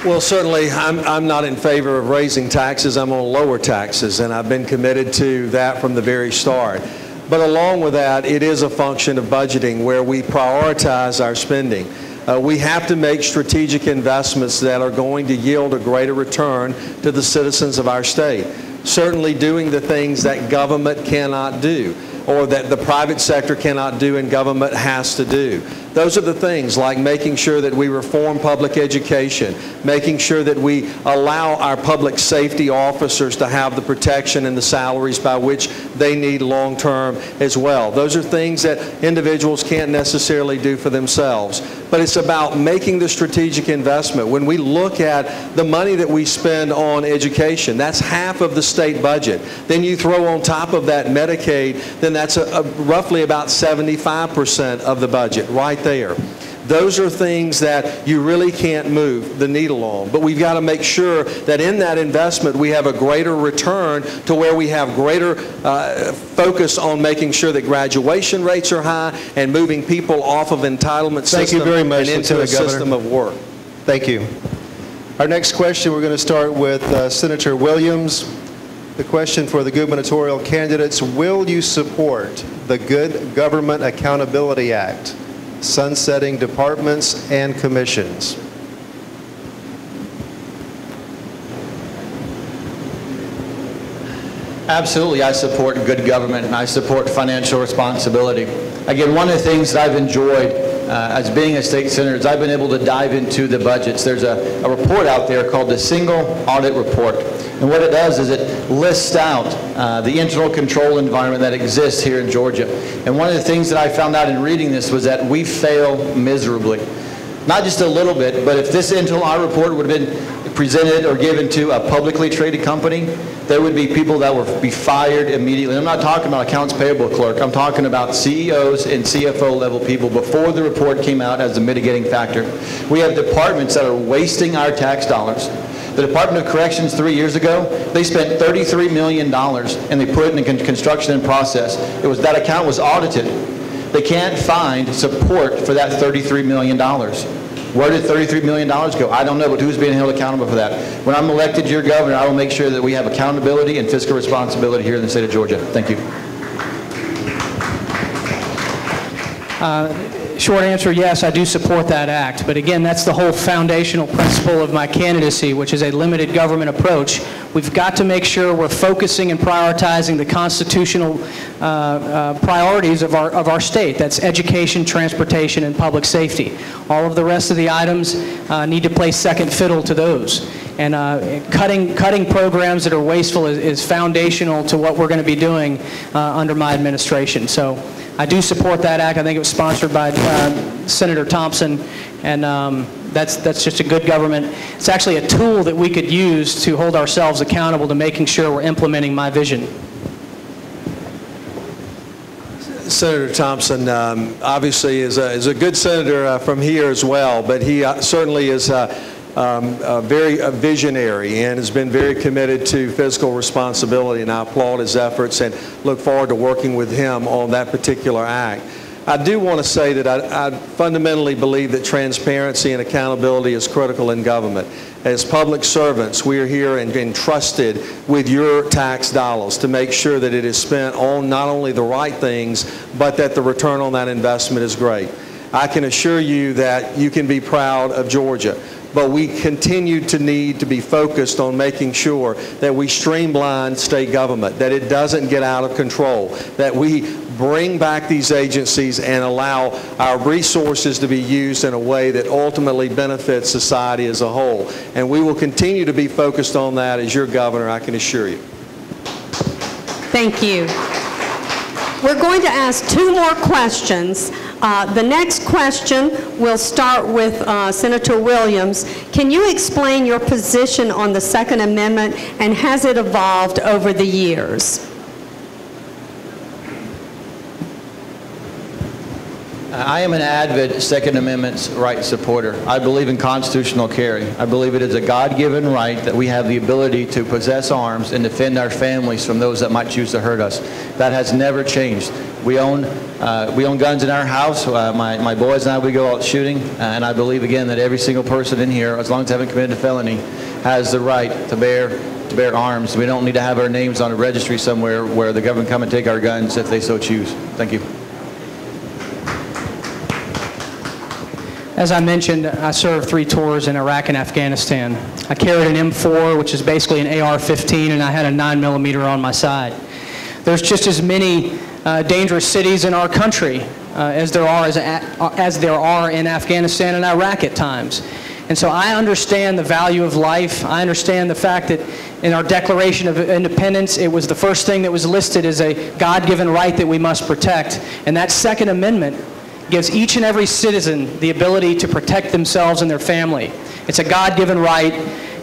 Well, certainly, I'm not in favor of raising taxes. I'm on lower taxes, and I've been committed to that from the very start. But along with that, it is a function of budgeting where we prioritize our spending. We have to make strategic investments that are going to yield a greater return to the citizens of our state. Certainly doing the things that government cannot do, or that the private sector cannot do and government has to do. Those are the things like making sure that we reform public education, making sure that we allow our public safety officers to have the protection and the salaries by which they need long-term as well. Those are things that individuals can't necessarily do for themselves. But it's about making the strategic investment. When we look at the money that we spend on education, that's half of the state budget. Then you throw on top of that Medicaid, then that's roughly about 75% of the budget right there. Those are things that you really can't move the needle on. But we've got to make sure that in that investment we have a greater return to where we have greater focus on making sure that graduation rates are high and moving people off of entitlement system and into a system of work. Thank you. Our next question, we're going to start with Senator Williams. The question for the gubernatorial candidates: will you support the Good Government Accountability Act, sunsetting departments and commissions? Absolutely, I support good government and I support financial responsibility. Again, one of the things that I've enjoyed as being a state senator is I've been able to dive into the budgets. There's a report out there called the Single Audit Report, And what it does is it lists out the internal control environment that exists here in Georgia. And one of the things that I found out in reading this was that we fail miserably. Not just a little bit, but if this internal audit report would have been presented or given to a publicly traded company, there would be people that would be fired immediately. I'm not talking about accounts payable clerk. I'm talking about CEOs and CFO level people before the report came out as a mitigating factor. We have departments that are wasting our tax dollars. The Department of Corrections 3 years ago, they spent $33 million and they put it in construction and process. That account was audited. They can't find support for that $33 million. Where did $33 million go? I don't know, but who's being held accountable for that? When I'm elected your governor, I will make sure that we have accountability and fiscal responsibility here in the state of Georgia. Thank you. Short answer, yes, I do support that act. But again, that's the whole foundational principle of my candidacy, which is a limited government approach. We've got to make sure we're focusing and prioritizing the constitutional priorities of our state. That's education, transportation, and public safety. All of the rest of the items need to play second fiddle to those. And cutting programs that are wasteful is foundational to what we're going to be doing under my administration. So I do support that act. I think it was sponsored by Senator Thompson, and that's just a good government. It's actually a tool that we could use to hold ourselves accountable to making sure we're implementing my vision. Senator Thompson obviously is a good senator from here as well, but he certainly is very visionary and has been very committed to fiscal responsibility, and I applaud his efforts and look forward to working with him on that particular act. I do want to say that I fundamentally believe that transparency and accountability is critical in government. As public servants, we are here and entrusted with your tax dollars to make sure that it is spent on not only the right things, but that the return on that investment is great. I can assure you that you can be proud of Georgia, but we continue to need to be focused on making sure that we streamline state government, that it doesn't get out of control, that we bring back these agencies and allow our resources to be used in a way that ultimately benefits society as a whole. And we will continue to be focused on that as your governor, I can assure you. Thank you. We're going to ask 2 more questions. The next question will start with Senator Williams. Can you explain your position on the Second Amendment, and has it evolved over the years? I am an avid Second Amendment rights supporter. I believe in constitutional carry. I believe it is a God-given right that we have the ability to possess arms and defend our families from those that might choose to hurt us. That has never changed. We own guns in our house. My boys and I, we go out shooting, and I believe again that every single person in here, as long as they haven't committed a felony, has the right to bear arms. We don't need to have our names on a registry somewhere where the government come and take our guns if they so choose. Thank you. As I mentioned, I served 3 tours in Iraq and Afghanistan. I carried an M4, which is basically an AR-15, and I had a 9mm on my side. There's just as many dangerous cities in our country as there are in Afghanistan and Iraq at times. And so I understand the value of life. I understand the fact that in our Declaration of Independence, it was the first thing that was listed as a God-given right that we must protect. And that Second Amendment gives each and every citizen the ability to protect themselves and their family. It's a God-given right,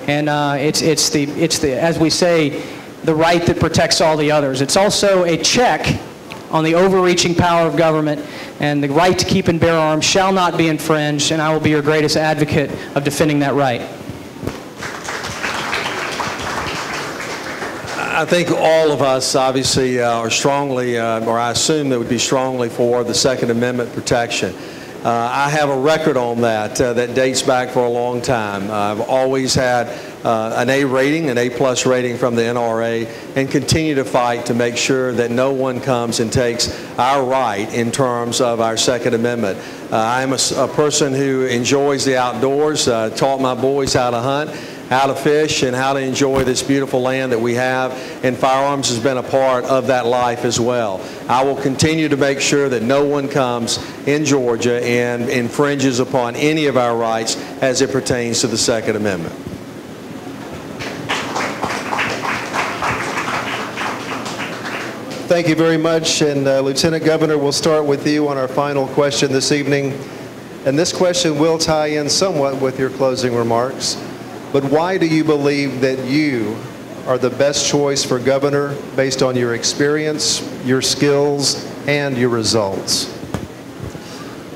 and it's the, as we say, the right that protects all the others. It's also a check on the overreaching power of government, and the right to keep and bear arms shall not be infringed, and I will be your greatest advocate of defending that right. I think all of us obviously are strongly, or I assume that would be strongly for the Second Amendment protection. I have a record on that that dates back for a long time. I've always had an A rating, an A+ rating from the NRA, and continue to fight to make sure that no one comes and takes our right in terms of our Second Amendment. I'm a person who enjoys the outdoors, taught my boys how to hunt, how to fish, and how to enjoy this beautiful land that we have, and firearms has been a part of that life as well. I will continue to make sure that no one comes in Georgia and infringes upon any of our rights as it pertains to the Second Amendment. thank you very much. And Lieutenant Governor, we'll start with you on our final question this evening. And this question will tie in somewhat with your closing remarks. But why do you believe that you are the best choice for governor based on your experience, your skills, and your results?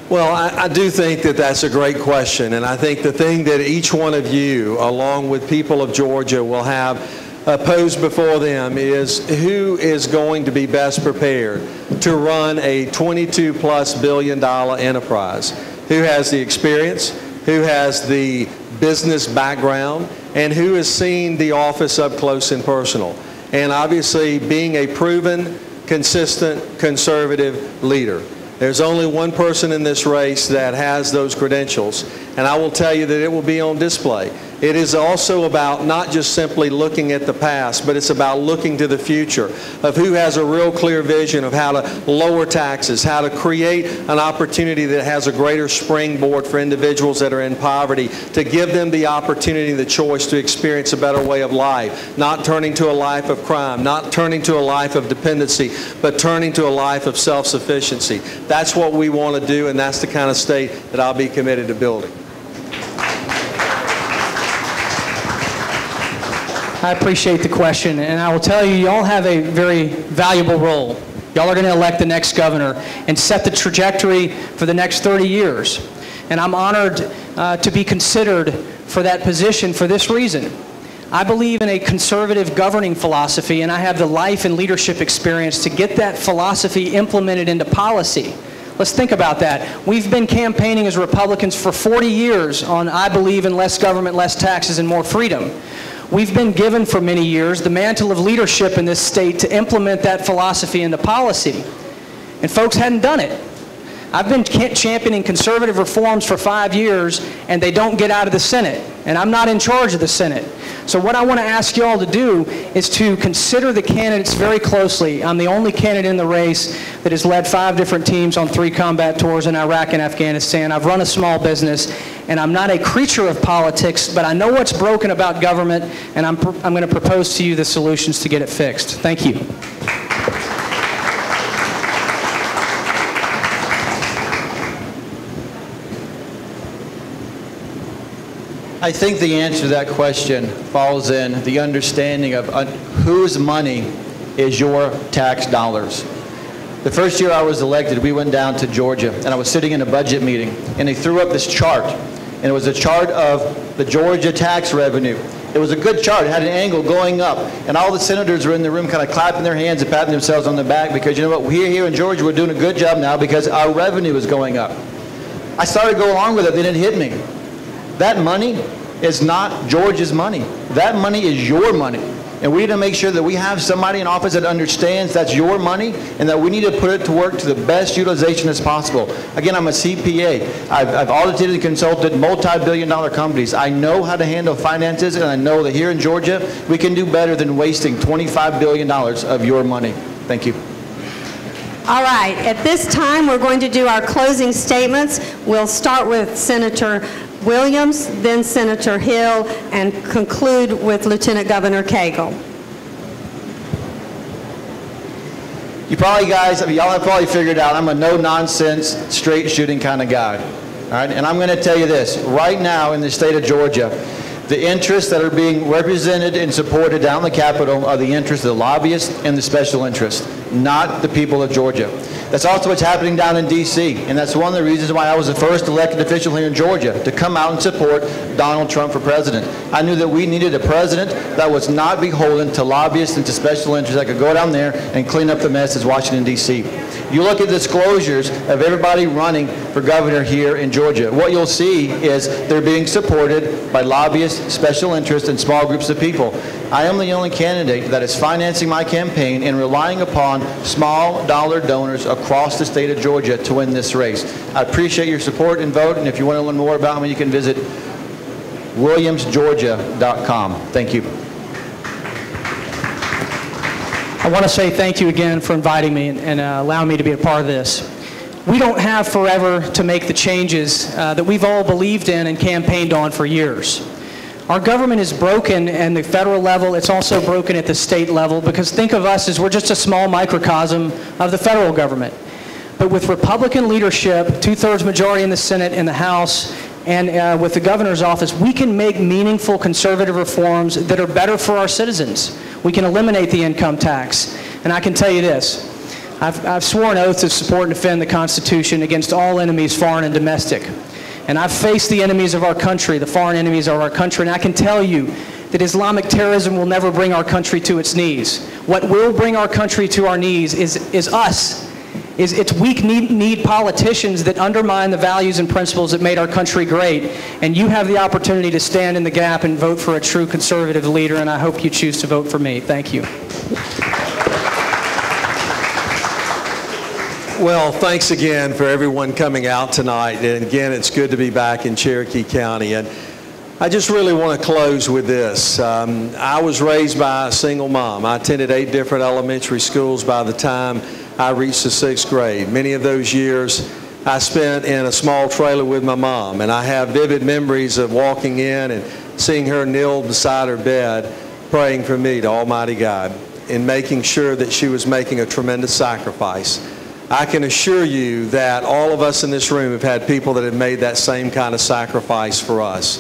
Well, I do think that that's a great question, and I think the thing that each one of you, along with people of Georgia, will have posed before them is who is going to be best prepared to run a $22+ billion enterprise, who has the experience, who has the business background, and who has seen the office up close and personal. And obviously being a proven, consistent, conservative leader. There's only one person in this race that has those credentials, and I will tell you that it will be on display. It is also about not just simply looking at the past, but it's about looking to the future of who has a real clear vision of how to lower taxes, how to create an opportunity that has a greater springboard for individuals that are in poverty, to give them the opportunity and the choice to experience a better way of life, not turning to a life of crime, not turning to a life of dependency, but turning to a life of self-sufficiency. That's what we want to do, and that's the kind of state that I'll be committed to building. I appreciate the question, and I will tell you, y'all have a very valuable role. Y'all are going to elect the next governor and set the trajectory for the next 30 years. And I'm honored to be considered for that position for this reason. I believe in a conservative governing philosophy, and I have the life and leadership experience to get that philosophy implemented into policy. Let's think about that. We've been campaigning as Republicans for 40 years on I believe in less government, less taxes, and more freedom. We've been given for many years the mantle of leadership in this state to implement that philosophy into policy. And folks hadn't done it. I've been championing conservative reforms for 5 years, and they don't get out of the Senate. And I'm not in charge of the Senate. So what I want to ask y'all to do is to consider the candidates very closely. I'm the only candidate in the race that has led 5 different teams on 3 combat tours in Iraq and Afghanistan. I've run a small business, and I'm not a creature of politics, but I know what's broken about government, and I'm going to propose to you the solutions to get it fixed. Thank you. I think the answer to that question falls in the understanding of whose money is your tax dollars. The first year I was elected, we went down to Georgia, and I was sitting in a budget meeting, and they threw up this chart, and it was a chart of the Georgia tax revenue. It was a good chart. It had an angle going up, and all the senators were in the room kind of clapping their hands and patting themselves on the back because, you know what, we're here in Georgia, we're doing a good job now because our revenue is going up. I started to go along with it, then it hit me. That money is not Georgia's money. That money is your money. And we need to make sure that we have somebody in office that understands that's your money and that we need to put it to work to the best utilization as possible. Again, I'm a CPA. I've audited and consulted multi-billion-dollar companies. I know how to handle finances, and I know that here in Georgia, we can do better than wasting $25 billion of your money. Thank you. All right, at this time, we're going to do our closing statements. We'll start with Senator Williams, then Senator Hill, and conclude with Lieutenant Governor Cagle. You probably guys, y'all have probably figured out I'm a no-nonsense, straight-shooting kind of guy. All right, and I'm going to tell you this. Right now in the state of Georgia, the interests that are being represented and supported down the Capitol are the interests of the lobbyists and the special interests, not the people of Georgia. That's also what's happening down in D.C., and that's one of the reasons why I was the first elected official here in Georgia to come out and support Donald Trump for president. I knew that we needed a president that was not beholden to lobbyists and to special interests that could go down there and clean up the mess as Washington, D.C. You look at disclosures of everybody running for governor here in Georgia. What you'll see is they're being supported by lobbyists, special interests, and small groups of people. I am the only candidate that is financing my campaign and relying upon small dollar donors across the state of Georgia to win this race. I appreciate your support and vote, and if you want to learn more about me, you can visit williamsgeorgia.com. Thank you. I want to say thank you again for inviting me and allowing me to be a part of this. We don't have forever to make the changes that we've all believed in and campaigned on for years. Our government is broken at the federal level. It's also broken at the state level, because think of us as we're just a small microcosm of the federal government. But with Republican leadership, 2/3 majority in the Senate and the House, and with the governor's office, we can make meaningful conservative reforms that are better for our citizens. We can eliminate the income tax. And I can tell you this, I've sworn oaths to support and defend the Constitution against all enemies, foreign and domestic. And I've faced the enemies of our country, the foreign enemies of our country, and I can tell you that Islamic terrorism will never bring our country to its knees. What will bring our country to our knees is us. It's weak-kneed politicians that undermine the values and principles that made our country great. And you have the opportunity to stand in the gap and vote for a true conservative leader, and I hope you choose to vote for me. Thank you. Well, thanks again for everyone coming out tonight. And again, it's good to be back in Cherokee County. And I just really want to close with this. I was raised by a single mom. I attended 8 different elementary schools by the time I reached the 6th grade. Many of those years I spent in a small trailer with my mom, and I have vivid memories of walking in and seeing her kneel beside her bed praying for me to Almighty God and making sure that she was making a tremendous sacrifice. I can assure you that all of us in this room have had people that have made that same kind of sacrifice for us.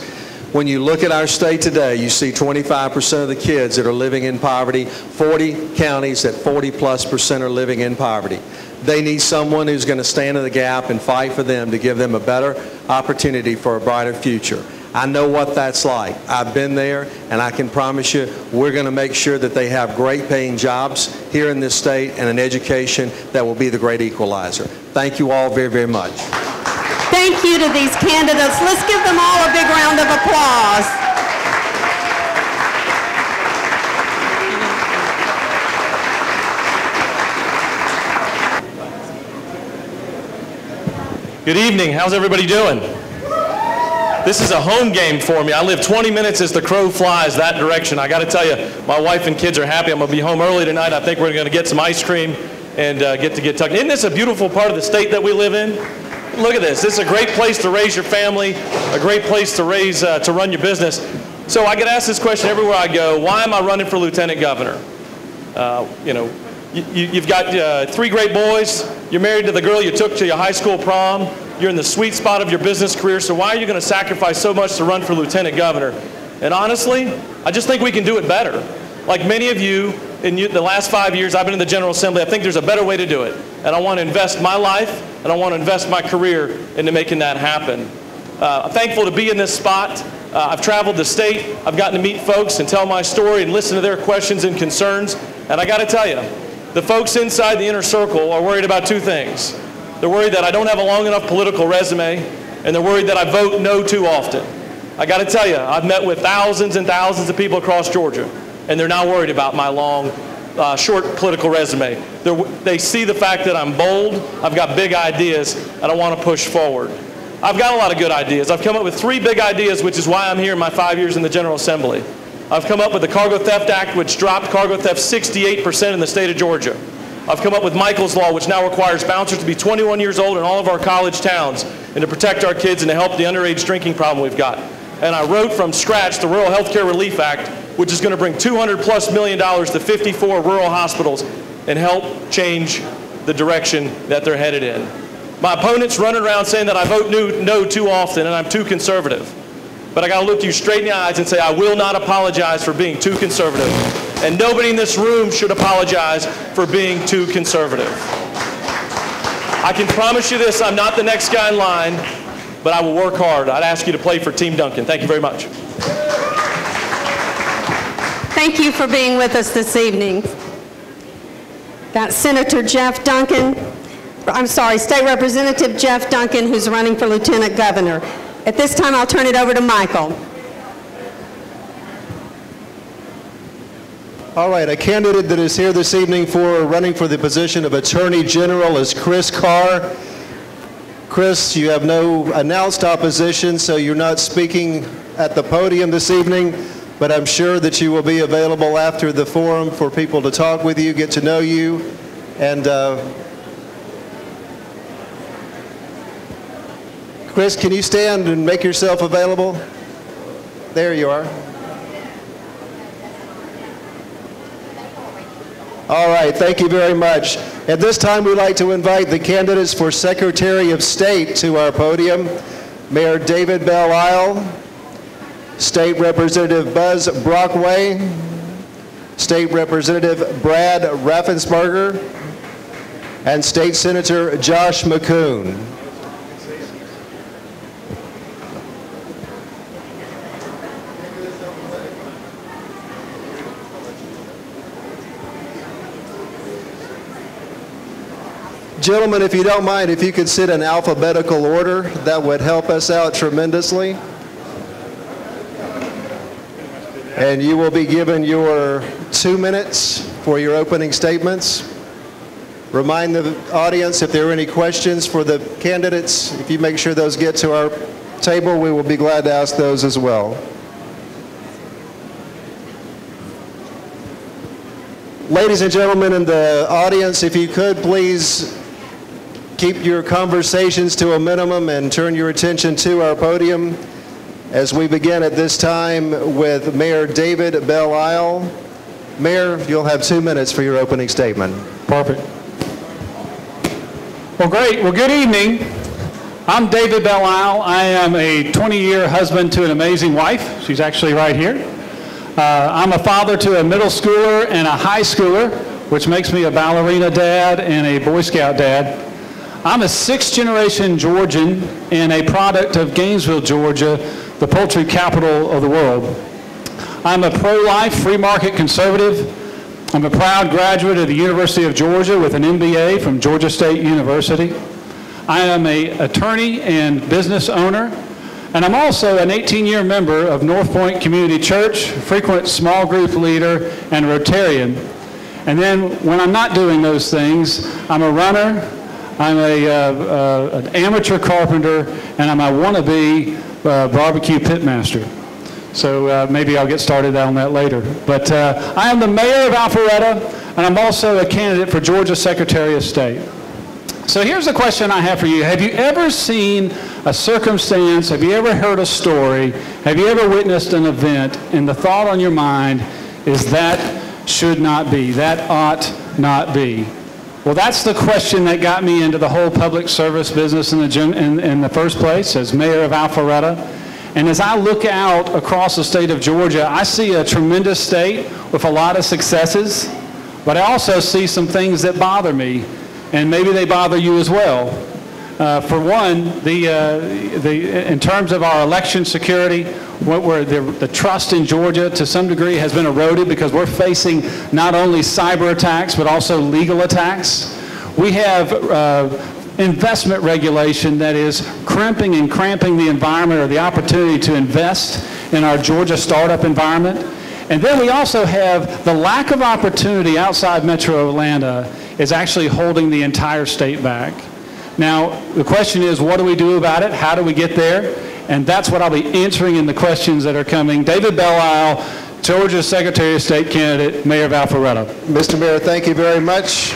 When you look at our state today, you see 25% of the kids that are living in poverty, 40 counties that 40+% are living in poverty. They need someone who's going to stand in the gap and fight for them to give them a better opportunity for a brighter future. I know what that's like. I've been there, and I can promise you we're going to make sure that they have great paying jobs here in this state and an education that will be the great equalizer. Thank you all very, very much. Thank you to these candidates. Let's give them all a big round of applause. Good evening. How's everybody doing? This is a home game for me. I live 20 minutes as the crow flies that direction. I got to tell you, my wife and kids are happy. I'm going to be home early tonight. I think we're going to get some ice cream and get tucked. Isn't this a beautiful part of the state that we live in? Look at this. This is a great place to raise your family, a great place to run your business. So I get asked this question everywhere I go: why am I running for lieutenant governor? You've got 3 great boys. You're married to the girl you took to your high school prom. You're in the sweet spot of your business career. So why are you going to sacrifice so much to run for lieutenant governor? And honestly, I just think we can do it better. Like many of you, in the last 5 years I've been in the General Assembly, I think there's a better way to do it. And I want to invest my life and I want to invest my career into making that happen. I'm thankful to be in this spot. I've traveled the state. I've gotten to meet folks and tell my story and listen to their questions and concerns. And I got to tell you, the folks inside the inner circle are worried about 2 things. They're worried that I don't have a long enough political resume, and they're worried that I vote no too often. I got to tell you, I've met with thousands and thousands of people across Georgia, and they're not worried about my long, short political resume. They see the fact that I'm bold, I've got big ideas, and I want to push forward. I've got a lot of good ideas. I've come up with 3 big ideas, which is why I'm here in my 5 years in the General Assembly. I've come up with the Cargo Theft Act, which dropped cargo theft 68% in the state of Georgia. I've come up with Michael's Law, which now requires bouncers to be 21 years old in all of our college towns and to protect our kids and to help the underage drinking problem we've got. And I wrote from scratch the Rural Health Care Relief Act, which is going to bring $200+ million to 54 rural hospitals and help change the direction that they're headed in. My opponent's running around saying that I vote no too often and I'm too conservative. But I got to look you straight in the eyes and say I will not apologize for being too conservative. And nobody in this room should apologize for being too conservative. I can promise you this, I'm not the next guy in line, but I will work hard. I'd ask you to play for Team Duncan. Thank you very much. Thank you for being with us this evening. That's Senator Jeff Duncan, State Representative Jeff Duncan, who's running for Lieutenant Governor. At this time, I'll turn it over to Michael. All right, a candidate that is here this evening for running for the position of Attorney General is Chris Carr. Chris, you have no announced opposition, so you're not speaking at the podium this evening, but I'm sure that you will be available after the forum for people to talk with you, get to know you, and Chris, can you stand and make yourself available? There you are. All right, thank you very much. At this time, we'd like to invite the candidates for Secretary of State to our podium. Mayor David Belle Isle, State Representative Buzz Brockway, State Representative Brad Raffensperger, and State Senator Josh McCoon. Gentlemen, if you don't mind, if you could sit in alphabetical order, that would help us out tremendously. And you will be given your 2 minutes for your opening statements. Remind the audience if there are any questions for the candidates, if you make sure those get to our table, we will be glad to ask those as well. Ladies and gentlemen in the audience, if you could please keep your conversations to a minimum and turn your attention to our podium as we begin at this time with Mayor David Belle Isle. Mayor, you'll have 2 minutes for your opening statement. Perfect. Well, great. Well, good evening. I'm David Belle Isle. I am a 20-year husband to an amazing wife. She's actually right here. I'm a father to a middle schooler and a high schooler, which makes me a ballerina dad and a Boy Scout dad. I'm a sixth-generation Georgian and a product of Gainesville, Georgia, the poultry capital of the world. I'm a pro-life, free-market conservative. I'm a proud graduate of the University of Georgia with an MBA from Georgia State University. I am an attorney and business owner, and I'm also an 18-year member of North Point Community Church, frequent small group leader, and Rotarian. And then when I'm not doing those things, I'm a runner, I'm an amateur carpenter, and I'm a wannabe barbecue pitmaster. So maybe I'll get started on that later. But I am the mayor of Alpharetta, and I'm also a candidate for Georgia Secretary of State. So here's the question I have for you. Have you ever seen a circumstance, have you ever heard a story, have you ever witnessed an event, and the thought on your mind is that should not be, that ought not be? Well, that's the question that got me into the whole public service business in the first place as mayor of Alpharetta. And as I look out across the state of Georgia, I see a tremendous state with a lot of successes, but I also see some things that bother me, and maybe they bother you as well. For one, in terms of our election security, the trust in Georgia to some degree has been eroded because we're facing not only cyber attacks but also legal attacks. We have investment regulation that is crimping and cramping the environment or the opportunity to invest in our Georgia startup environment. And then we also have the lack of opportunity outside Metro Atlanta is actually holding the entire state back. Now, the question is, what do we do about it? How do we get there? And that's what I'll be answering in the questions that are coming. David Belle Isle, Georgia Secretary of State candidate, Mayor of Alpharetta. Mr. Mayor, thank you very much.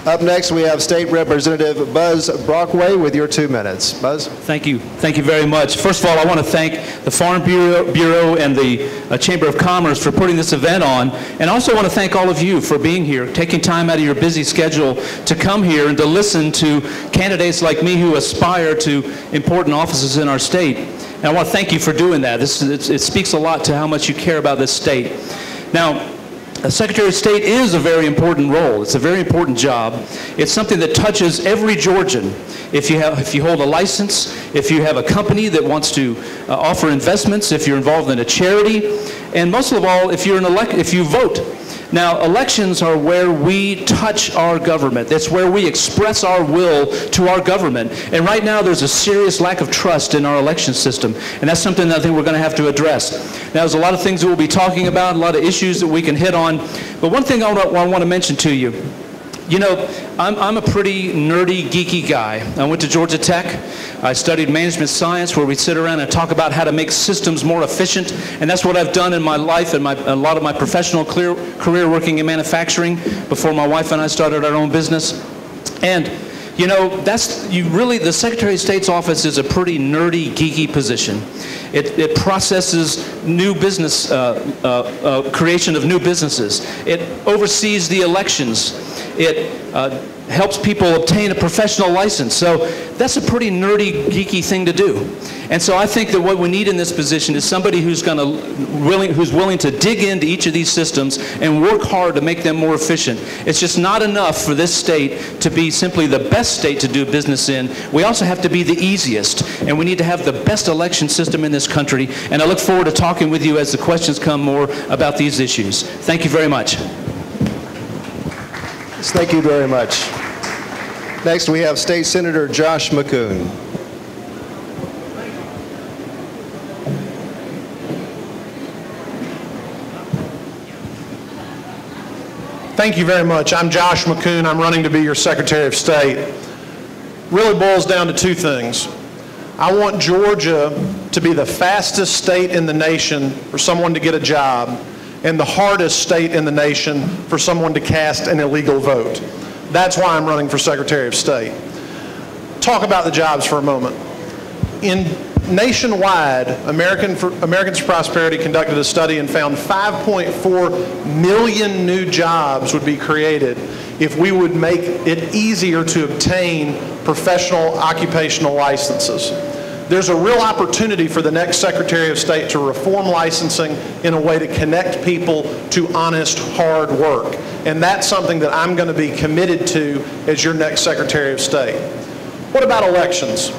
Up next, we have State Representative Buzz Brockway with your 2 minutes. Buzz? Thank you. Thank you very much. First of all, I want to thank the Farm Bureau and the Chamber of Commerce for putting this event on, and also want to thank all of you for being here, taking time out of your busy schedule to come here and to listen to candidates like me who aspire to important offices in our state. And I want to thank you for doing that. It speaks a lot to how much you care about this state. Now, a Secretary of State is a very important role. It's a very important job. It's something that touches every Georgian. If you hold a license, if you have a company that wants to offer investments, if you're involved in a charity, and most of all, if you vote. Now, elections are where we touch our government. That's where we express our will to our government. And right now, there's a serious lack of trust in our election system. And that's something that I think we're going to have to address. Now, there's a lot of things that we'll be talking about, a lot of issues that we can hit on. But one thing I want to mention to you, you know, I'm a pretty nerdy, geeky guy. I went to Georgia Tech. I studied management science, where we sit around and talk about how to make systems more efficient. And that's what I've done in my life and a lot of my professional career working in manufacturing before my wife and I started our own business. And You know, the Secretary of State's office is a pretty nerdy, geeky position. It processes new business, creation of new businesses. It oversees the elections. It helps people obtain a professional license. So that's a pretty nerdy, geeky thing to do. And so I think that what we need in this position is somebody who's willing to dig into each of these systems and work hard to make them more efficient. It's just not enough for this state to be simply the best state to do business in. We also have to be the easiest, and we need to have the best election system in this country. And I look forward to talking with you as the questions come more about these issues. Thank you very much. Thank you very much. Next, we have State Senator Josh McCoon. Thank you very much. I'm Josh McCoon. I'm running to be your Secretary of State. Really boils down to two things. I want Georgia to be the fastest state in the nation for someone to get a job, and the hardest state in the nation for someone to cast an illegal vote. That's why I'm running for Secretary of State. Talk about the jobs for a moment. Nationwide, Americans for Prosperity conducted a study and found 5.4 million new jobs would be created if we would make it easier to obtain professional occupational licenses. There's a real opportunity for the next Secretary of State to reform licensing in a way to connect people to honest, hard work. And that's something that I'm going to be committed to as your next Secretary of State. What about elections?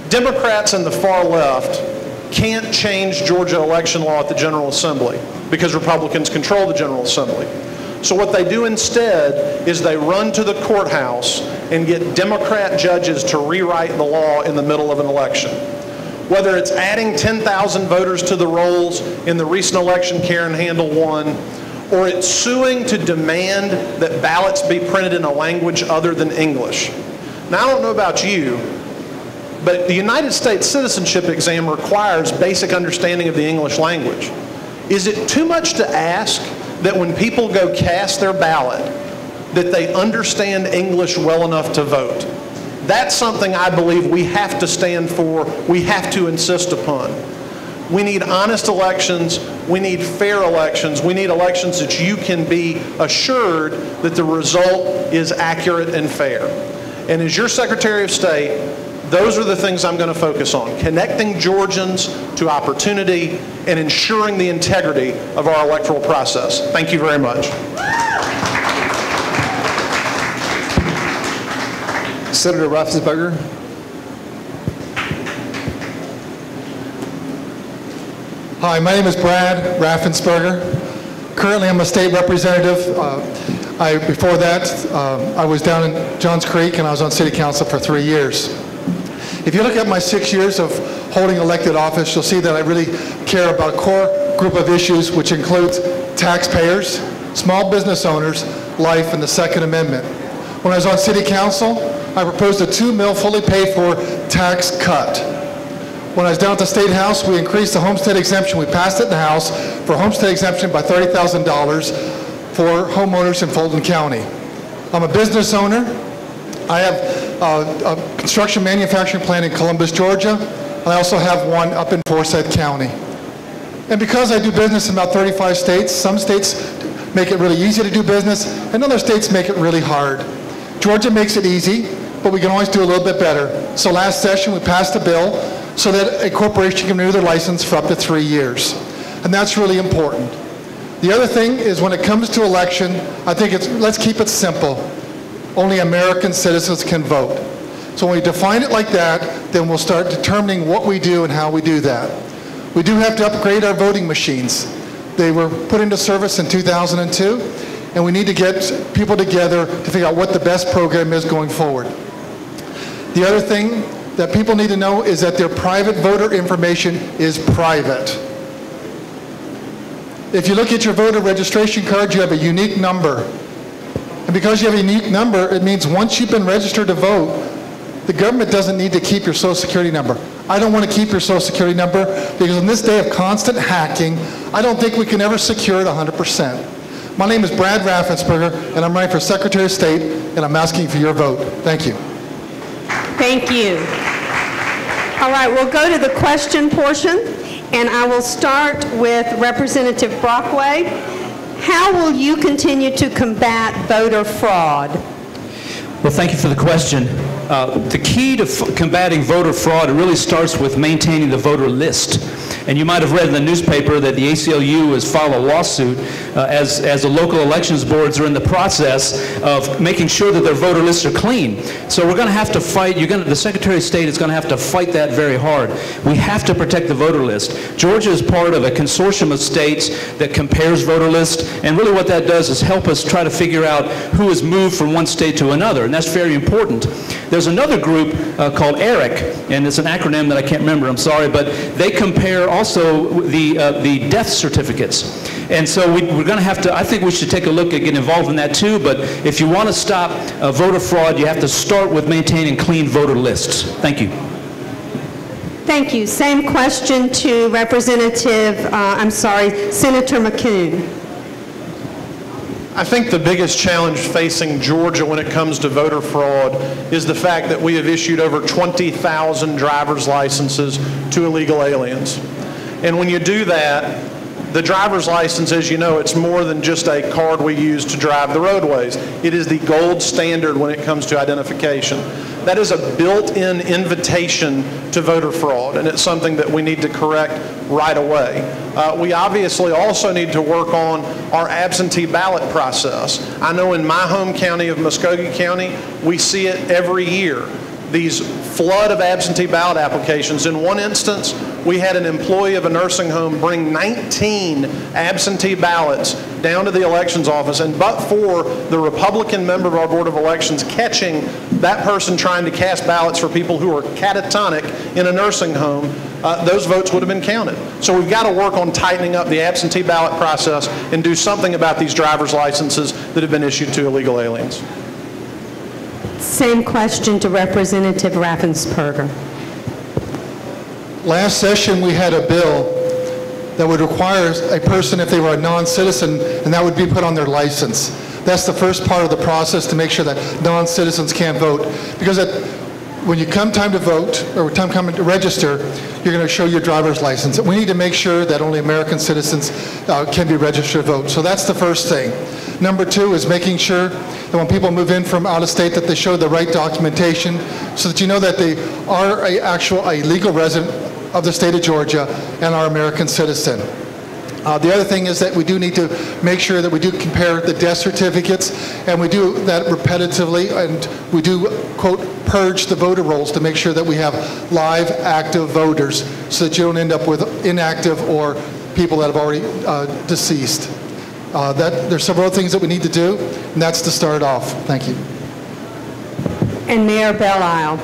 Democrats and the far left can't change Georgia election law at the General Assembly because Republicans control the General Assembly. So what they do instead is they run to the courthouse and get Democrat judges to rewrite the law in the middle of an election. Whether it's adding 10,000 voters to the rolls in the recent election Karen Handel won, or it's suing to demand that ballots be printed in a language other than English. Now, I don't know about you, but the United States citizenship exam requires basic understanding of the English language. Is it too much to ask that when people go cast their ballot, that they understand English well enough to vote? That's something I believe we have to stand for, we have to insist upon. We need honest elections, we need fair elections, we need elections that you can be assured that the result is accurate and fair. And as your Secretary of State, those are the things I'm going to focus on: connecting Georgians to opportunity and ensuring the integrity of our electoral process. Thank you very much. Senator Raffensperger. Hi, my name is Brad Raffensperger. Currently, I'm a state representative. Before that, I was down in Johns Creek, and I was on city council for 3 years. If you look at my 6 years of holding elected office, you'll see that I really care about a core group of issues, which includes taxpayers, small business owners, life, and the Second Amendment. When I was on city council, I proposed a $2 million fully paid for tax cut. When I was down at the State House, we increased the homestead exemption. We passed it in the House for homestead exemption by $30,000 for homeowners in Fulton County. I'm a business owner. I have a construction manufacturing plant in Columbus, Georgia, and I also have one up in Forsyth County. And because I do business in about 35 states, some states make it really easy to do business, and other states make it really hard. Georgia makes it easy, but we can always do a little bit better. So last session, we passed a bill so that a corporation can renew their license for up to 3 years. And that's really important. The other thing is when it comes to election, I think let's keep it simple. Only American citizens can vote. So when we define it like that, then we'll start determining what we do and how we do that. We do have to upgrade our voting machines. They were put into service in 2002, and we need to get people together to figure out what the best program is going forward. The other thing that people need to know is that their private voter information is private. If you look at your voter registration card, you have a unique number. And because you have a unique number, it means once you've been registered to vote, the government doesn't need to keep your Social Security number. I don't want to keep your Social Security number because in this day of constant hacking, I don't think we can ever secure it 100%. My name is Brad Raffensperger, and I'm running for Secretary of State, and I'm asking for your vote. Thank you. Thank you. All right, we'll go to the question portion, and I will start with Representative Brockway. How will you continue to combat voter fraud? Well, thank you for the question. The key to combating voter fraud, it really starts with maintaining the voter list. And you might have read in the newspaper that the ACLU has filed a lawsuit as the local elections boards are in the process of making sure that their voter lists are clean. So we're going to have to fight, the Secretary of State is going to have to fight that very hard. We have to protect the voter list. Georgia is part of a consortium of states that compares voter lists, and really what that does is help us try to figure out who has moved from one state to another, and that's very important. There's another group called ERIC, and it's an acronym that I can't remember, I'm sorry, but they compare also the death certificates. And so we're going to have to, I think we should take a look at getting involved in that too, but if you want to stop voter fraud, you have to start with maintaining clean voter lists. Thank you. Thank you. Same question to Senator McCoon. I think the biggest challenge facing Georgia when it comes to voter fraud is the fact that we have issued over 20,000 driver's licenses to illegal aliens. And when you do that, the driver's license, as you know, it's more than just a card we use to drive the roadways. It is the gold standard when it comes to identification. That is a built-in invitation to voter fraud, and it's something that we need to correct right away. We obviously also need to work on our absentee ballot process. I know in my home county of Muskogee County, we see it every year. These flood of absentee ballot applications. In one instance, we had an employee of a nursing home bring 19 absentee ballots down to the elections office, and but for the Republican member of our Board of Elections catching that person trying to cast ballots for people who are catatonic in a nursing home, those votes would have been counted. So we've got to work on tightening up the absentee ballot process and do something about these driver's licenses that have been issued to illegal aliens. Same question to Representative Raffensperger. Last session, we had a bill that would require a person, if they were a non-citizen, and that would be put on their license. That's the first part of the process to make sure that non-citizens can't vote. Because when you come time to vote, or time to register, you're going to show your driver's license. We need to make sure that only American citizens can be registered to vote. So that's the first thing. Number two is making sure that when people move in from out of state that they show the right documentation so that you know that they are a legal resident of the state of Georgia and are American citizen. The other thing is that we do need to make sure that we do compare the death certificates, and we do that repetitively, and we do, quote, purge the voter rolls to make sure that we have live, active voters so that you don't end up with inactive or people that have already deceased. There's several other things that we need to do, and that's to start off. Thank you. And Mayor Belle-Isle.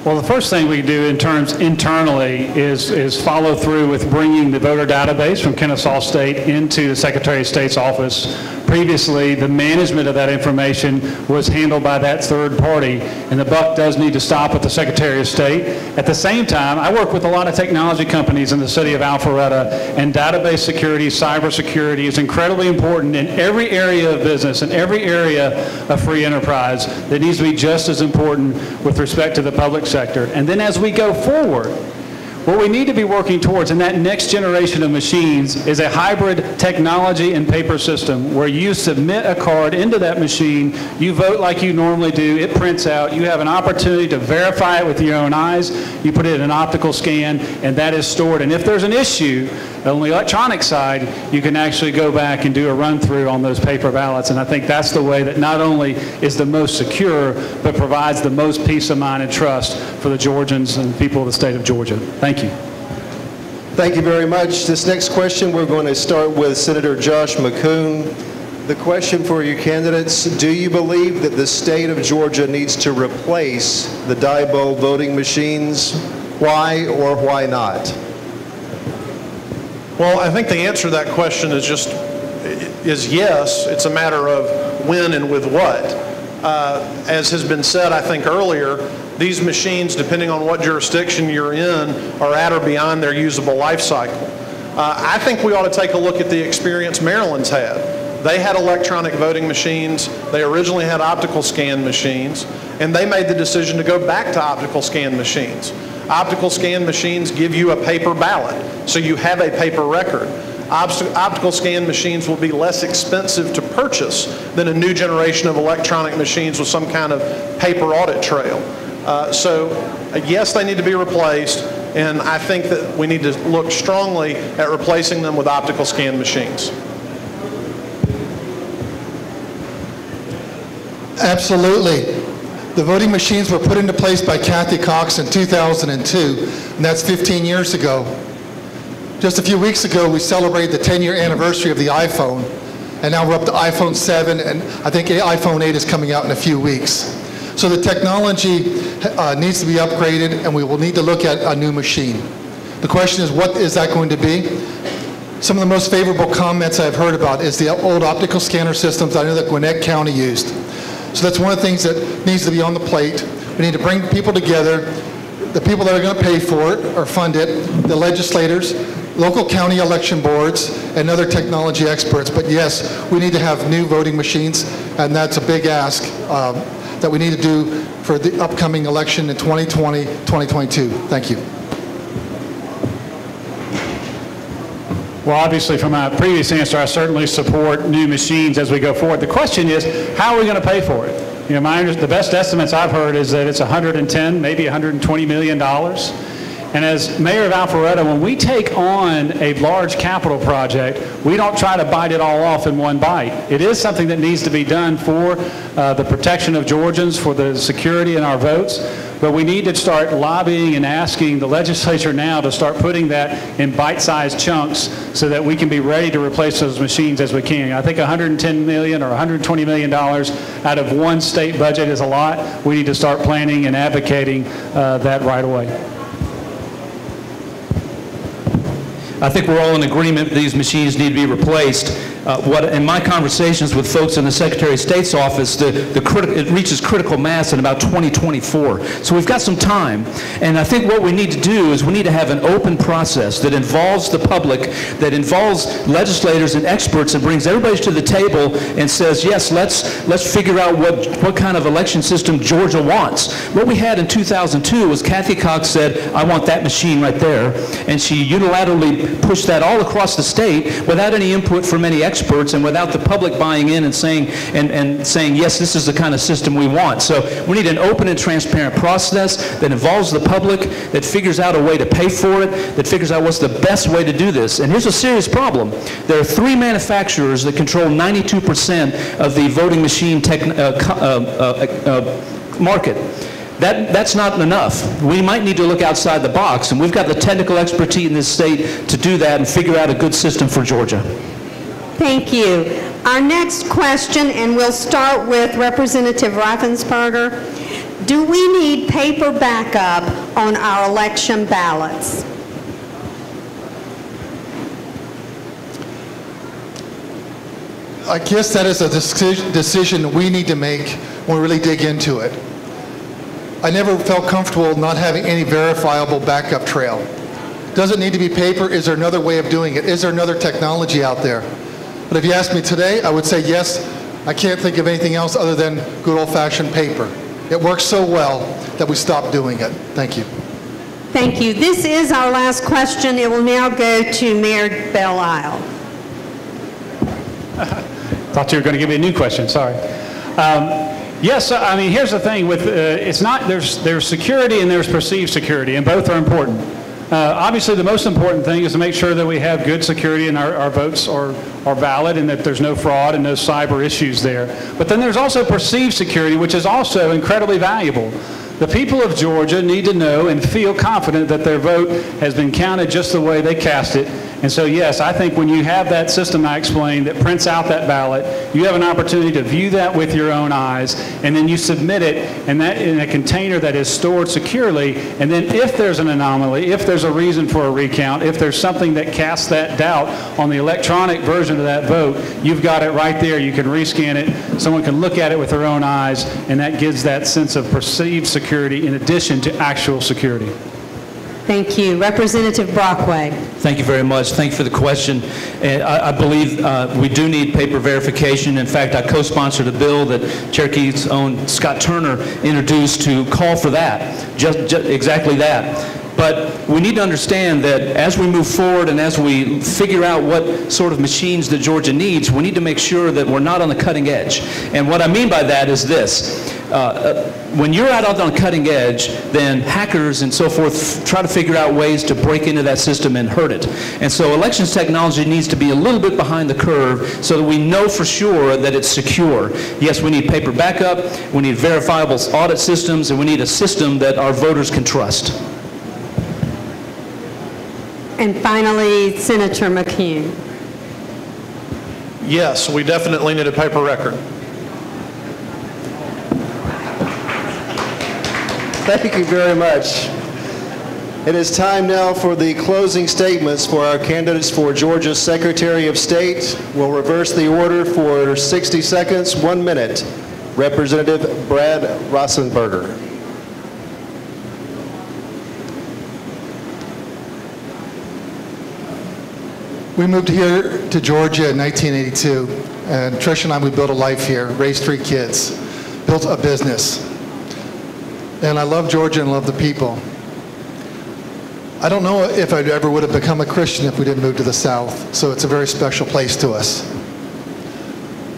Well, the first thing we do internally is follow through with bringing the voter database from Kennesaw State into the Secretary of State's office. Previously, the management of that information was handled by that third party, and the buck does need to stop at the Secretary of State. At the same time, I work with a lot of technology companies in the city of Alpharetta, and database security, cybersecurity is incredibly important in every area of business and every area of free enterprise that needs to be just as important with respect to the public sector. And then as we go forward, what we need to be working towards in that next generation of machines is a hybrid technology and paper system where you submit a card into that machine, you vote like you normally do, it prints out, you have an opportunity to verify it with your own eyes, you put it in an optical scan, and that is stored. And if there's an issue on the electronic side, you can actually go back and do a run-through on those paper ballots. And I think that's the way that not only is the most secure, but provides the most peace of mind and trust for the Georgians and people of the state of Georgia. Thank you. Thank you very much. This next question, we're going to start with Senator Josh McCoon. The question for you candidates, do you believe that the state of Georgia needs to replace the die-bulb voting machines? Why or why not? Well, I think the answer to that question is yes. It's a matter of when and with what. As has been said, I think earlier, these machines, depending on what jurisdiction you're in, are at or beyond their usable life cycle. I think we ought to take a look at the experience Maryland's had. They had electronic voting machines. They originally had optical scan machines, and they made the decision to go back to optical scan machines. Optical scan machines give you a paper ballot, so you have a paper record. Optical scan machines will be less expensive to purchase than a new generation of electronic machines with some kind of paper audit trail. Yes, they need to be replaced, and I think that we need to look strongly at replacing them with optical scan machines. Absolutely. The voting machines were put into place by Kathy Cox in 2002, and that's 15 years ago. Just a few weeks ago, we celebrated the 10-year anniversary of the iPhone, and now we're up to iPhone 7, and I think iPhone 8 is coming out in a few weeks. So the technology needs to be upgraded, and we will need to look at a new machine. The question is, what is that going to be? Some of the most favorable comments I've heard about is the old optical scanner systems I know that Gwinnett County used. So that's one of the things that needs to be on the plate. We need to bring people together, the people that are going to pay for it or fund it, the legislators, local county election boards, and other technology experts. But yes, we need to have new voting machines, and that's a big ask that we need to do for the upcoming election in 2020, 2022. Thank you. Well, obviously, from my previous answer, I certainly support new machines as we go forward. The question is, how are we going to pay for it? You know, the best estimates I've heard is that it's $110, maybe $120 million. And as Mayor of Alpharetta, when we take on a large capital project, we don't try to bite it all off in one bite. It is something that needs to be done for the protection of Georgians, for the security in our votes. But we need to start lobbying and asking the legislature now to start putting that in bite-sized chunks so that we can be ready to replace those machines as we can. I think $110 million or $120 million out of one state budget is a lot. We need to start planning and advocating that right away. I think we're all in agreement that these machines need to be replaced. In my conversations with folks in the Secretary of State's office, it reaches critical mass in about 2024. So we've got some time. And I think what we need to do is we need to have an open process that involves the public, that involves legislators and experts, and brings everybody to the table and says, yes, let's figure out what kind of election system Georgia wants. What we had in 2002 was Kathy Cox said, I want that machine right there. And she unilaterally pushed that all across the state without any input from any experts and without the public buying in and saying, yes, this is the kind of system we want. So we need an open and transparent process that involves the public, that figures out a way to pay for it, that figures out what's the best way to do this. And here's a serious problem. There are 3 manufacturers that control 92% of the voting machine market. That's not enough. We might need to look outside the box, and we've got the technical expertise in this state to do that and figure out a good system for Georgia. Thank you. Our next question, and we'll start with Representative Raffensperger. Do we need paper backup on our election ballots? I guess that is a decision we need to make when we really dig into it. I never felt comfortable not having any verifiable backup trail. Does it need to be paper? Is there another way of doing it? Is there another technology out there? But if you ask me today, I would say yes. I can't think of anything else other than good old-fashioned paper. It works so well that we stopped doing it. Thank you. Thank you. This is our last question. It will now go to Mayor Belle-Isle. Thought you were going to give me a new question. Sorry. Yes, I mean, here's the thing with there's security and there's perceived security, and both are important. Obviously, the most important thing is to make sure that we have good security and our votes are valid and that there's no fraud and no cyber issues there. But then there's also perceived security, which is also incredibly valuable. The people of Georgia need to know and feel confident that their vote has been counted just the way they cast it. And so, yes, I think when you have that system I explained that prints out that ballot, you have an opportunity to view that with your own eyes, and then you submit it in a container that is stored securely. And then if there's an anomaly, if there's a reason for a recount, if there's something that casts that doubt on the electronic version of that vote, you've got it right there. You can rescan it. Someone can look at it with their own eyes, and that gives that sense of perceived security in addition to actual security. Thank you. Representative Brockway. Thank you very much. Thank you for the question. And I believe we do need paper verification. In fact, I co-sponsored a bill that Cherokee's own Scott Turner introduced to call for that, just exactly that. But we need to understand that as we move forward and as we figure out what sort of machines that Georgia needs, we need to make sure that we're not on the cutting edge. And what I mean by that is this. When you're out on the cutting edge, then hackers and so forth try to figure out ways to break into that system and hurt it. And so elections technology needs to be a little bit behind the curve so that we know for sure that it's secure. Yes, we need paper backup, we need verifiable audit systems, and we need a system that our voters can trust. And finally, Senator McCune. Yes, we definitely need a paper record. Thank you very much. It is time now for the closing statements for our candidates for Georgia's Secretary of State. We'll reverse the order for 60 seconds, 1 minute. Representative Brad Rossenberger. We moved here to Georgia in 1982, and Trish and I, we built a life here, raised 3 kids, built a business. And I love Georgia and love the people. I don't know if I ever would have become a Christian if we didn't move to the South, so it's a very special place to us.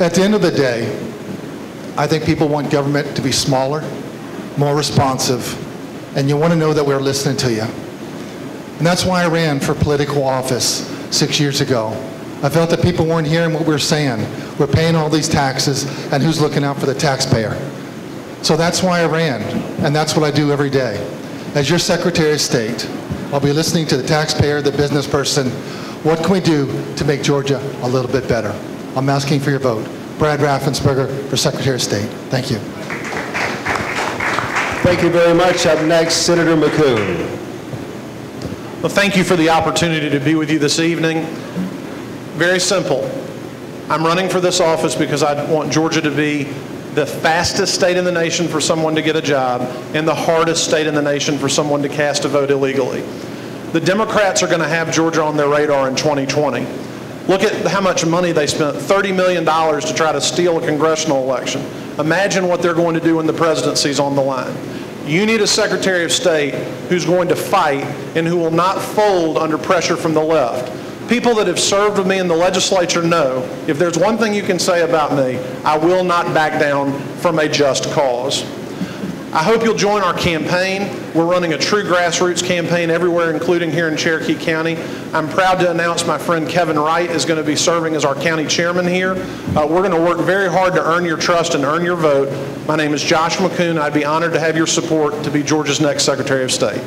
At the end of the day, I think people want government to be smaller, more responsive, and you want to know that we're listening to you. And that's why I ran for political office 6 years ago. I felt that people weren't hearing what we were saying. We're paying all these taxes, and who's looking out for the taxpayer? So that's why I ran, and that's what I do every day. As your Secretary of State, I'll be listening to the taxpayer, the business person. What can we do to make Georgia a little bit better? I'm asking for your vote. Brad Raffensperger for Secretary of State. Thank you. Thank you very much. Up next, Senator McCune. Well, thank you for the opportunity to be with you this evening. Very simple. I'm running for this office because I want Georgia to be the fastest state in the nation for someone to get a job and the hardest state in the nation for someone to cast a vote illegally. The Democrats are going to have Georgia on their radar in 2020. Look at how much money they spent, $30 million to try to steal a congressional election. Imagine what they're going to do when the presidency's on the line. You need a Secretary of State who's going to fight and who will not fold under pressure from the left. People that have served with me in the legislature know if there's one thing you can say about me, I will not back down from a just cause. I hope you'll join our campaign. We're running a true grassroots campaign everywhere, including here in Cherokee County. I'm proud to announce my friend Kevin Wright is going to be serving as our county chairman here. We're going to work very hard to earn your trust and earn your vote. My name is Josh McCune. I'd be honored to have your support to be Georgia's next Secretary of State.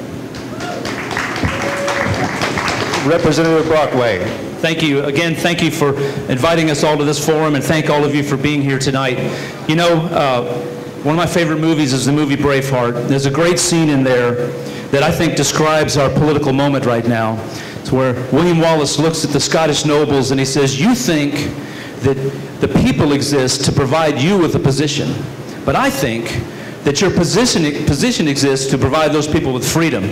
Representative Brockway. Thank you. Again, thank you for inviting us all to this forum, and thank all of you for being here tonight. You know, one of my favorite movies is the movie Braveheart. There's a great scene in there that I think describes our political moment right now. It's where William Wallace looks at the Scottish nobles and he says, you think that the people exist to provide you with a position, but I think that your position exists to provide those people with freedom.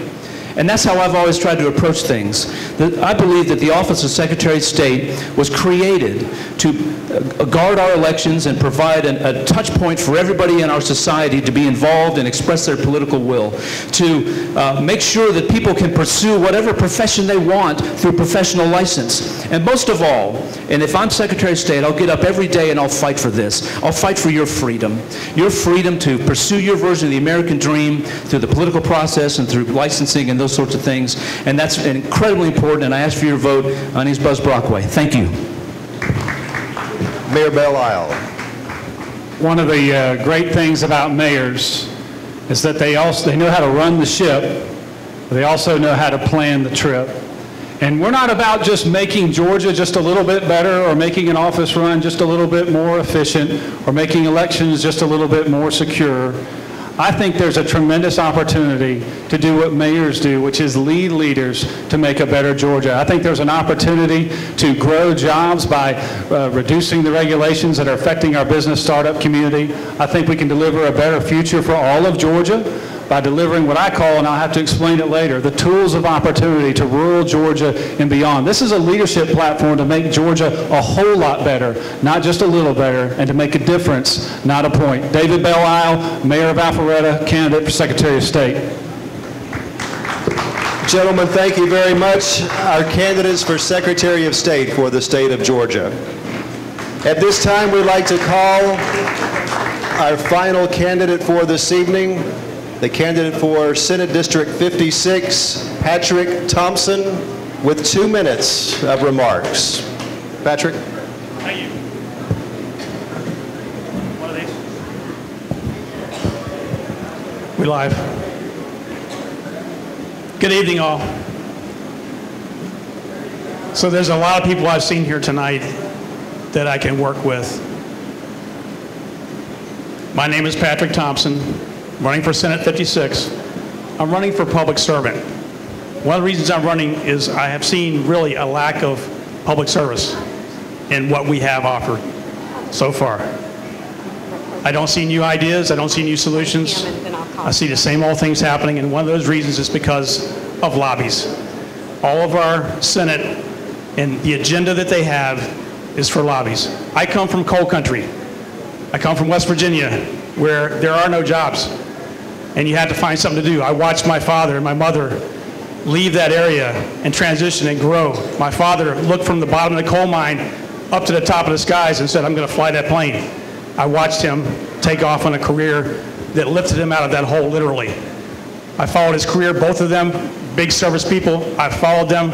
And that's how I've always tried to approach things. I believe that the office of Secretary of State was created to guard our elections and provide a touch point for everybody in our society to be involved and express their political will, to make sure that people can pursue whatever profession they want through professional license. And most of all, and if I'm Secretary of State, I'll get up every day and I'll fight for this. I'll fight for your freedom to pursue your version of the American dream through the political process and through licensing and those sorts of things. And that's incredibly important, and I ask for your vote. My name is Buzz Brockway. Thank you. Mayor Belle Isle. One of the great things about mayors is that they know how to run the ship, but they also know how to plan the trip. And we're not about just making Georgia just a little bit better or making an office run just a little bit more efficient or making elections just a little bit more secure. I think there's a tremendous opportunity to do what mayors do, which is lead leaders to make a better Georgia. I think there's an opportunity to grow jobs by reducing the regulations that are affecting our business startup community. I think we can deliver a better future for all of Georgia by delivering what I call, and I'll have to explain it later, the tools of opportunity to rural Georgia and beyond. This is a leadership platform to make Georgia a whole lot better, not just a little better, and to make a difference, not a point. David Belle-Isle, Mayor of Alpharetta, candidate for Secretary of State. Gentlemen, thank you very much. Our candidates for Secretary of State for the state of Georgia. At this time, we'd like to call our final candidate for this evening, the candidate for Senate District 56, Patrick Thompson, with 2 minutes of remarks. Patrick. Thank you. One of these. We live. Good evening, all. So there's a lot of people I've seen here tonight that I can work with. My name is Patrick Thompson, running for Senate 56. I'm running for public servant. One of the reasons I'm running is I have seen really a lack of public service in what we have offered so far. I don't see new ideas, I don't see new solutions. I see the same old things happening, and one of those reasons is because of lobbies. All of our Senate and the agenda that they have is for lobbies. I come from coal country. I come from West Virginia, where there are no jobs, and you had to find something to do. I watched my father and my mother leave that area and transition and grow. My father looked from the bottom of the coal mine up to the top of the skies and said, I'm going to fly that plane. I watched him take off on a career that lifted him out of that hole, literally. I followed his career, both of them, big service people. I've followed them.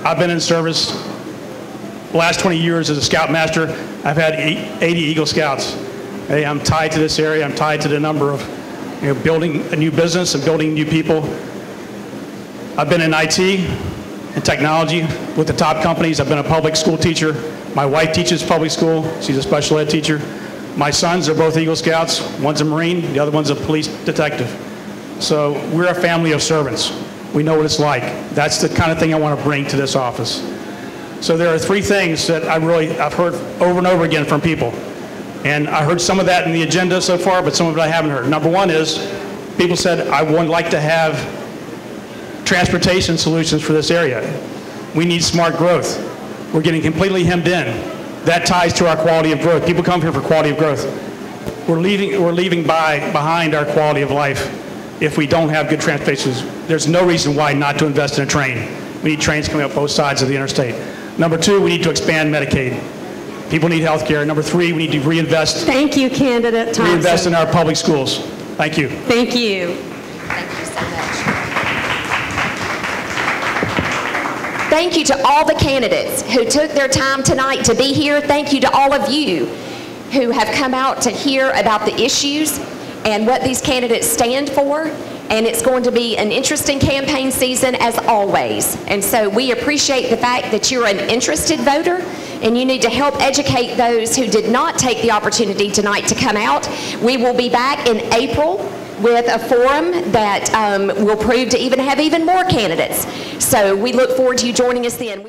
I've been in service the last 20 years as a scoutmaster. I've had 80 Eagle Scouts. Hey, I'm tied to this area. I'm tied to the number of, building a new business and building new people. I've been in IT and technology with the top companies. I've been a public school teacher. My wife teaches public school. She's a special ed teacher. My sons are both Eagle Scouts. One's a Marine, the other one's a police detective. So we're a family of servants. We know what it's like. That's the kind of thing I want to bring to this office. So there are 3 things that I've heard over and over again from people. And I heard some of that in the agenda so far, but some of it I haven't heard. Number 1 is, people said, I would like to have transportation solutions for this area. We need smart growth. We're getting completely hemmed in. That ties to our quality of growth. People come here for quality of growth. We're leaving behind our quality of life if we don't have good transportation. There's no reason why not to invest in a train. We need trains coming up both sides of the interstate. Number 2, we need to expand Medicaid. People need health care. Number 3, we need to reinvest. Thank you, Candidate Thompson. Reinvest in our public schools. Thank you. Thank you. Thank you so much. Thank you to all the candidates who took their time tonight to be here. Thank you to all of you who have come out to hear about the issues and what these candidates stand for. And it's going to be an interesting campaign season as always. And so we appreciate the fact that you're an interested voter and you need to help educate those who did not take the opportunity tonight to come out. We will be back in April with a forum that will prove to even have even more candidates. So we look forward to you joining us then.